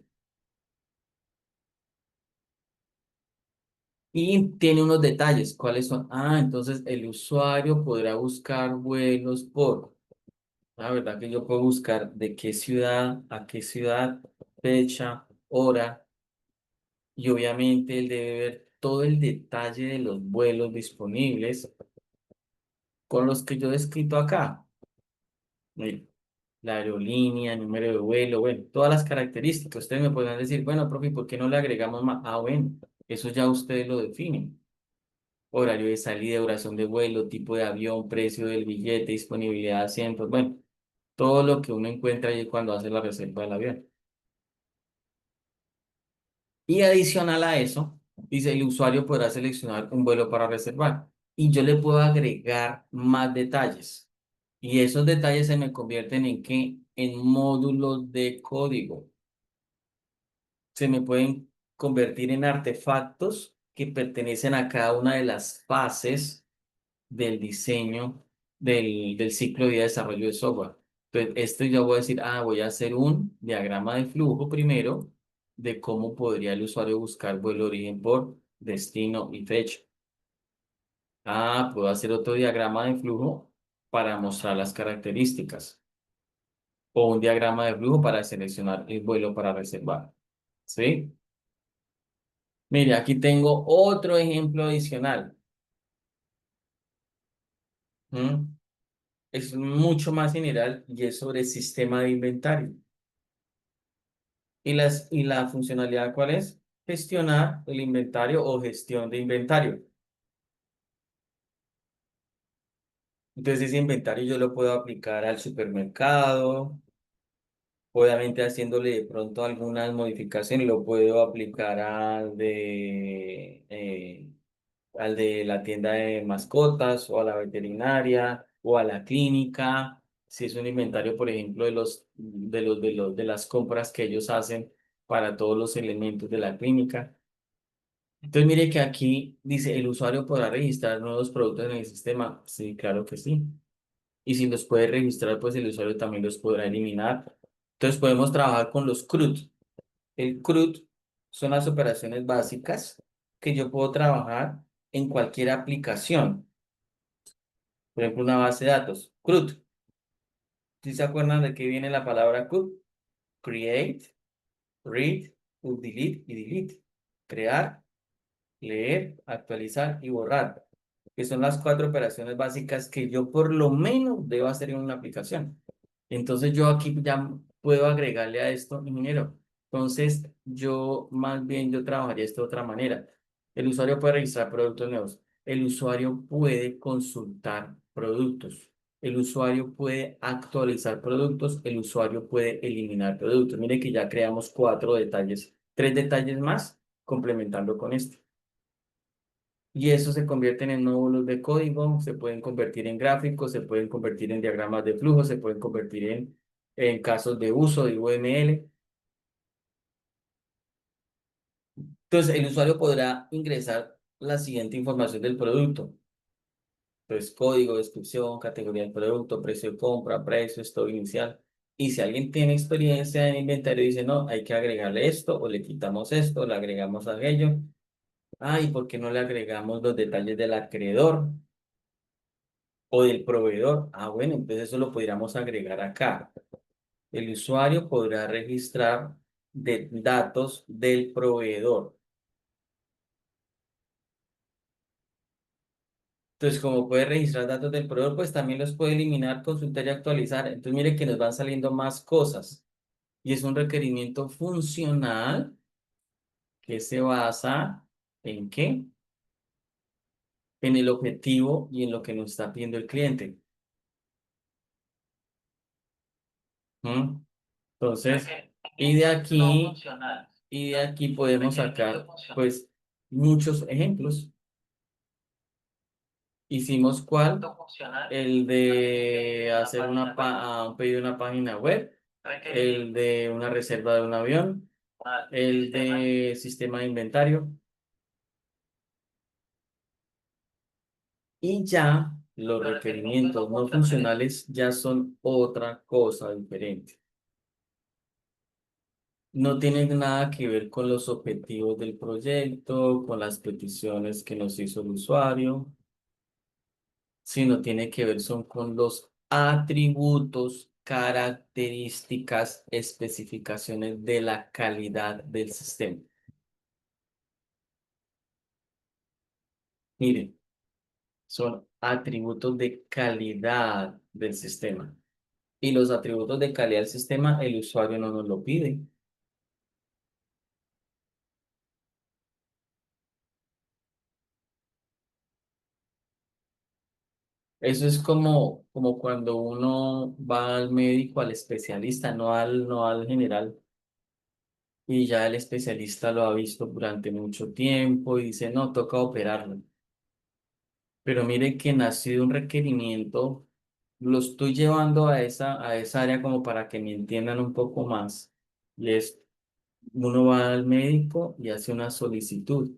S1: Y tiene unos detalles, ¿cuáles son? Ah, entonces el usuario podrá buscar vuelos por la verdad que yo puedo buscar de qué ciudad, a qué ciudad, fecha, hora, y obviamente él debe ver todo el detalle de los vuelos disponibles con los que yo he descrito acá. Mire, la aerolínea, número de vuelo, bueno, todas las características. Ustedes me podrán decir, bueno, profe, ¿por qué no le agregamos más? Ah, bueno, eso ya ustedes lo definen. Horario de salida, duración de vuelo, tipo de avión, precio del billete, disponibilidad de asientos, bueno, todo lo que uno encuentra ahí cuando hace la reserva del avión. Y adicional a eso, dice, el usuario podrá seleccionar un vuelo para reservar. Y yo le puedo agregar más detalles. Y esos detalles se me convierten en qué? En módulos de código. Se me pueden convertir en artefactos que pertenecen a cada una de las fases del diseño del ciclo de vida de desarrollo de software. Entonces, esto yo voy a decir, voy a hacer un diagrama de flujo primero de cómo podría el usuario buscar vuelo de origen por destino y fecha. Puedo hacer otro diagrama de flujo para mostrar las características o un diagrama de flujo para seleccionar el vuelo para reservar. ¿Sí? Mire, aquí tengo otro ejemplo adicional. ¿Mm? Es mucho más general y es sobre sistema de inventario. ¿Y la funcionalidad cuál es? Gestionar el inventario o gestión de inventario. Entonces, ese inventario yo lo puedo aplicar al supermercado, obviamente haciéndole de pronto algunas modificaciones, lo puedo aplicar al de la tienda de mascotas o a la veterinaria o a la clínica. Si es un inventario, por ejemplo, de las compras que ellos hacen para todos los elementos de la clínica. Entonces, mire que aquí dice, el usuario podrá registrar nuevos productos en el sistema. Sí, claro que sí. Y si los puede registrar, pues el usuario también los podrá eliminar. Entonces, podemos trabajar con los CRUD. El CRUD son las operaciones básicas que yo puedo trabajar en cualquier aplicación. Por ejemplo, una base de datos. CRUD. ¿Sí se acuerdan de qué viene la palabra CRUD? Create, read, delete y delete. Crear, leer, actualizar y borrar, que son las cuatro operaciones básicas que yo por lo menos debo hacer en una aplicación. Entonces yo aquí ya puedo agregarle a esto ingeniero. Entonces yo más bien yo trabajaría esto de otra manera. El usuario puede registrar productos nuevos. El usuario puede consultar productos. El usuario puede actualizar productos. El usuario puede eliminar productos. Mire que ya creamos cuatro detalles, tres detalles más complementando con esto. Y eso se convierten en nódulos de código, se pueden convertir en gráficos, se pueden convertir en diagramas de flujo, se pueden convertir en casos de uso de UML. Entonces, el usuario podrá ingresar la siguiente información del producto. Entonces, código, descripción, categoría del producto, precio de compra, precio, stock inicial. Y si alguien tiene experiencia en inventario y dice, no, hay que agregarle esto, o le quitamos esto, le agregamos aquello. ¿Y por qué no le agregamos los detalles del acreedor o del proveedor? Bueno, entonces eso lo podríamos agregar acá. El usuario podrá registrar datos del proveedor. Entonces, como puede registrar datos del proveedor, pues también los puede eliminar, consultar y actualizar. Entonces, mire que nos van saliendo más cosas. Y es un requerimiento funcional que se basa ¿en qué? En el objetivo y en lo que nos está pidiendo el cliente. ¿Mm? Entonces, y de aquí, y de aquí podemos sacar, pues, muchos ejemplos. ¿Hicimos cuál? El de hacer un pedido de una página web, el de una reserva de un avión, el de sistema de inventario. Y ya los requerimientos no funcionales ya son otra cosa diferente. No tienen nada que ver con los objetivos del proyecto, con las peticiones que nos hizo el usuario, sino tiene que ver son con los atributos, características, especificaciones de la calidad del sistema. Miren, son atributos de calidad del sistema. Y los atributos de calidad del sistema, el usuario no nos lo pide. Eso es como cuando uno va al médico, al especialista, no al general. Y ya el especialista lo ha visto durante mucho tiempo y dice, no, toca operarlo. Pero mire que nació de un requerimiento, lo estoy llevando a esa área como para que me entiendan un poco más. Y es, Uno va al médico y hace una solicitud,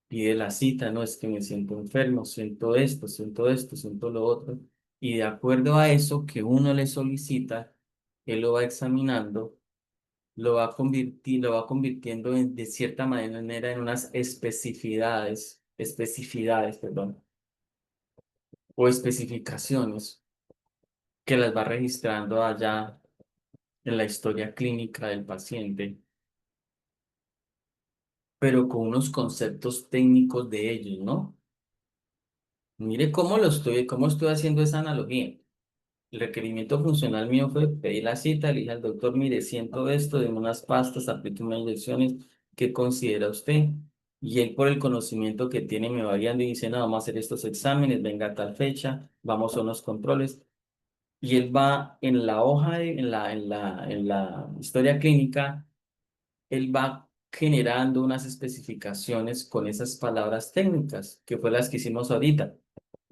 S1: pide la cita, no es que me siento enfermo, siento esto, siento lo otro. Y de acuerdo a eso que uno le solicita, él lo va examinando, lo va convirtiendo de cierta manera en unas especificidades, perdón, o especificaciones que las va registrando allá en la historia clínica del paciente, pero con unos conceptos técnicos de ellos, ¿no? Mire cómo estoy haciendo esa analogía. El requerimiento funcional mío fue pedir la cita, le dije al doctor, mire, siento esto, deme unas pastas, aplique unas inyecciones, ¿qué considera usted? Y él por el conocimiento que tiene me va guiando y dice, no, vamos a hacer estos exámenes, venga a tal fecha, vamos a unos controles. Y él va en la hoja, en la historia clínica, él va generando unas especificaciones con esas palabras técnicas, que fue las que hicimos ahorita.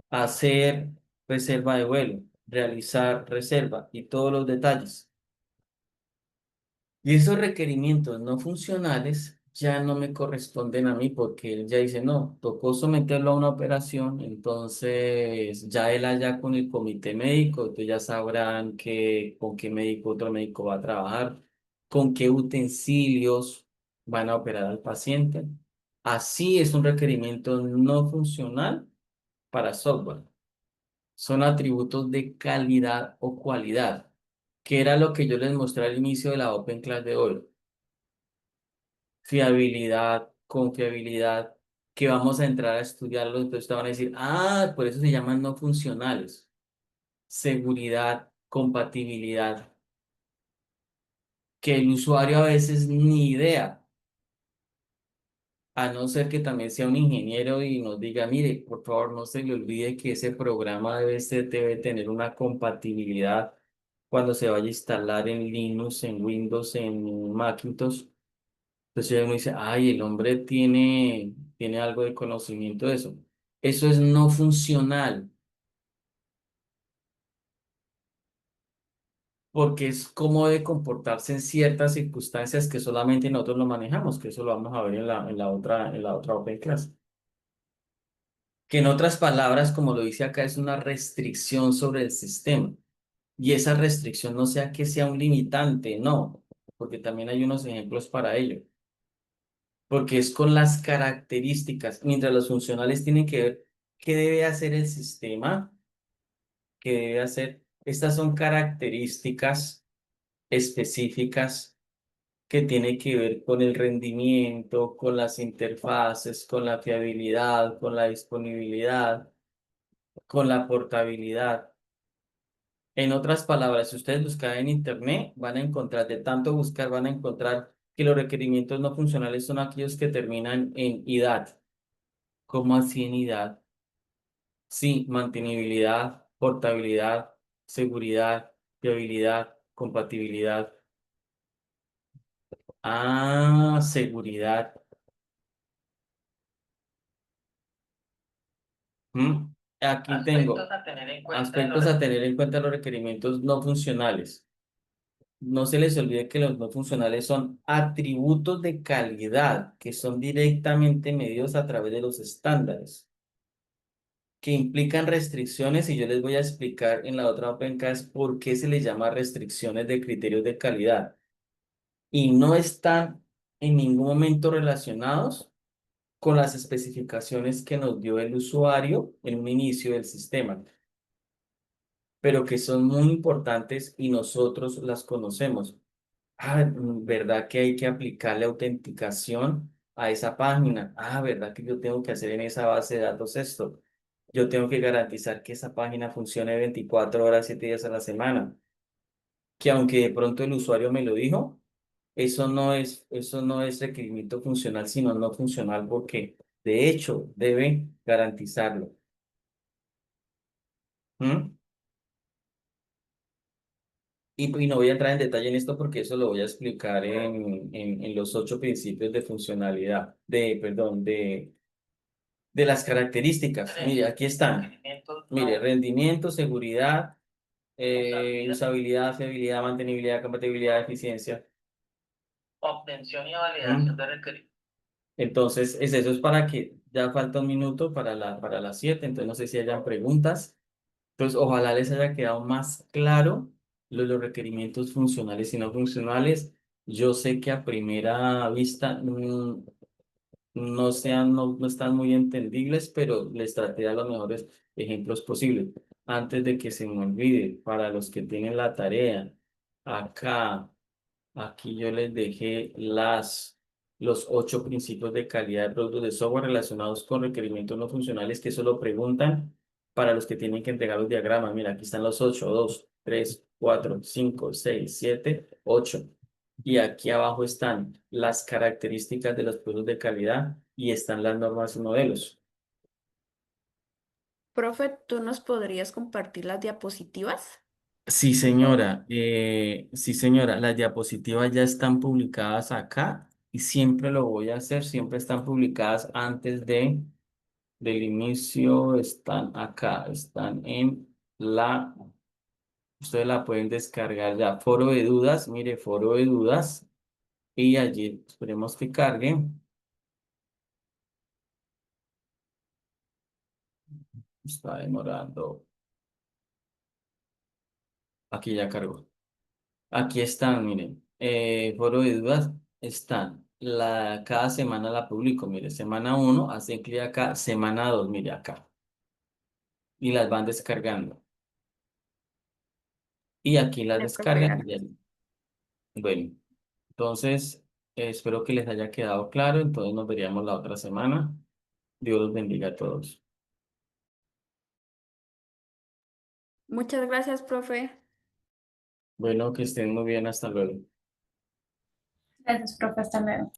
S1: Hacer reserva de vuelo, realizar reserva y todos los detalles. Y esos requerimientos no funcionales ya no me corresponden a mí porque él ya dice, no, tocó someterlo a una operación, entonces ya él allá con el comité médico, entonces ya sabrán con qué médico otro médico va a trabajar, con qué utensilios van a operar al paciente. Así es un requerimiento no funcional para software. Son atributos de calidad o cualidad, que era lo que yo les mostré al inicio de la Open Class de hoy. Fiabilidad, confiabilidad, que vamos a entrar a estudiarlo, entonces te van a decir, ah, por eso se llaman no funcionales. Seguridad, compatibilidad, que el usuario a veces ni idea, a no ser que también sea un ingeniero y nos diga, mire, por favor, no se le olvide que ese programa debe tener una compatibilidad cuando se vaya a instalar en Linux, en Windows, en Macintosh. Entonces uno dice, ay, el hombre tiene algo de conocimiento de eso. Eso es no funcional, porque es cómo debe comportarse en ciertas circunstancias que solamente nosotros lo manejamos, que eso lo vamos a ver en la otra Open Class. Que en otras palabras, como lo dice acá, es una restricción sobre el sistema. Y esa restricción no sea que sea un limitante, no, porque también hay unos ejemplos para ello. Porque es con las características, mientras los funcionales tienen que ver qué debe hacer el sistema, qué debe hacer. Estas son características específicas que tienen que ver con el rendimiento, con las interfaces, con la fiabilidad, con la disponibilidad, con la portabilidad. En otras palabras, si ustedes buscan en Internet, van a encontrar, de tanto buscar, van a encontrar que los requerimientos no funcionales son aquellos que terminan en idad. ¿Cómo así en idad? Sí, mantenibilidad, portabilidad, seguridad, fiabilidad, compatibilidad. Ah, seguridad. ¿Mm? Aquí tengo aspectos a tener en cuenta los requerimientos no funcionales. No se les olvide que los no funcionales son atributos de calidad que son directamente medidos a través de los estándares, que implican restricciones y yo les voy a explicar en la otra OpenCast por qué se les llama restricciones de criterios de calidad y no están en ningún momento relacionados con las especificaciones que nos dio el usuario en un inicio del sistema, pero que son muy importantes y nosotros las conocemos. Ah, ¿verdad que hay que aplicarle autenticación a esa página? Ah, ¿verdad que yo tengo que hacer en esa base de datos esto? Yo tengo que garantizar que esa página funcione 24 horas, 7 días a la semana. Que aunque de pronto el usuario me lo dijo, eso no es requerimiento funcional, sino no funcional porque de hecho debe garantizarlo. ¿Mm? Y no voy a entrar en detalle en esto porque eso lo voy a explicar en los 8 principios de funcionalidad, perdón, de las características. Mire, aquí están. Mire, rendimiento, seguridad, usabilidad, fiabilidad, mantenibilidad, compatibilidad, eficiencia. Obtención y validación de requerimientos. Entonces, eso es para que ya falta un minuto para las 7, entonces no sé si hayan preguntas. Entonces, ojalá les haya quedado más claro los requerimientos funcionales y no funcionales. Yo sé que a primera vista no están muy entendibles, pero les traté de dar los mejores ejemplos posibles. Antes de que se me olvide, para los que tienen la tarea, acá. Aquí yo les dejé los 8 principios de calidad de productos de software relacionados con requerimientos no funcionales que solo preguntan para los que tienen que entregar los diagramas. Mira, aquí están los 8, 2, 3, 4, 5, 6, 7, 8. Y aquí abajo están las características de los productos de calidad y están las normas y modelos.
S2: Profe, ¿tú nos podrías compartir las diapositivas?
S1: Sí,
S2: Por favor.
S1: señora. Sí, señora. Las diapositivas ya están publicadas acá y siempre lo voy a hacer. Siempre están publicadas antes del inicio. Están acá. Están en la... Ustedes la pueden descargar ya. Foro de dudas. Mire, foro de dudas. Y allí esperemos que cargue. Está demorando. Aquí ya cargó. Aquí están, miren, foro de dudas están. Cada semana la publico, mire, semana uno hacen clic acá, semana 2 mire acá, y las van descargando. Y aquí las
S2: De profe,
S1: descargan.
S2: gracias.
S1: Bueno, entonces, espero que les haya quedado claro. Entonces nos veríamos la otra semana. Dios los bendiga a todos.
S2: Muchas gracias, profe.
S1: Bueno, que estén muy bien, hasta luego.
S3: Gracias, profe. Hasta luego.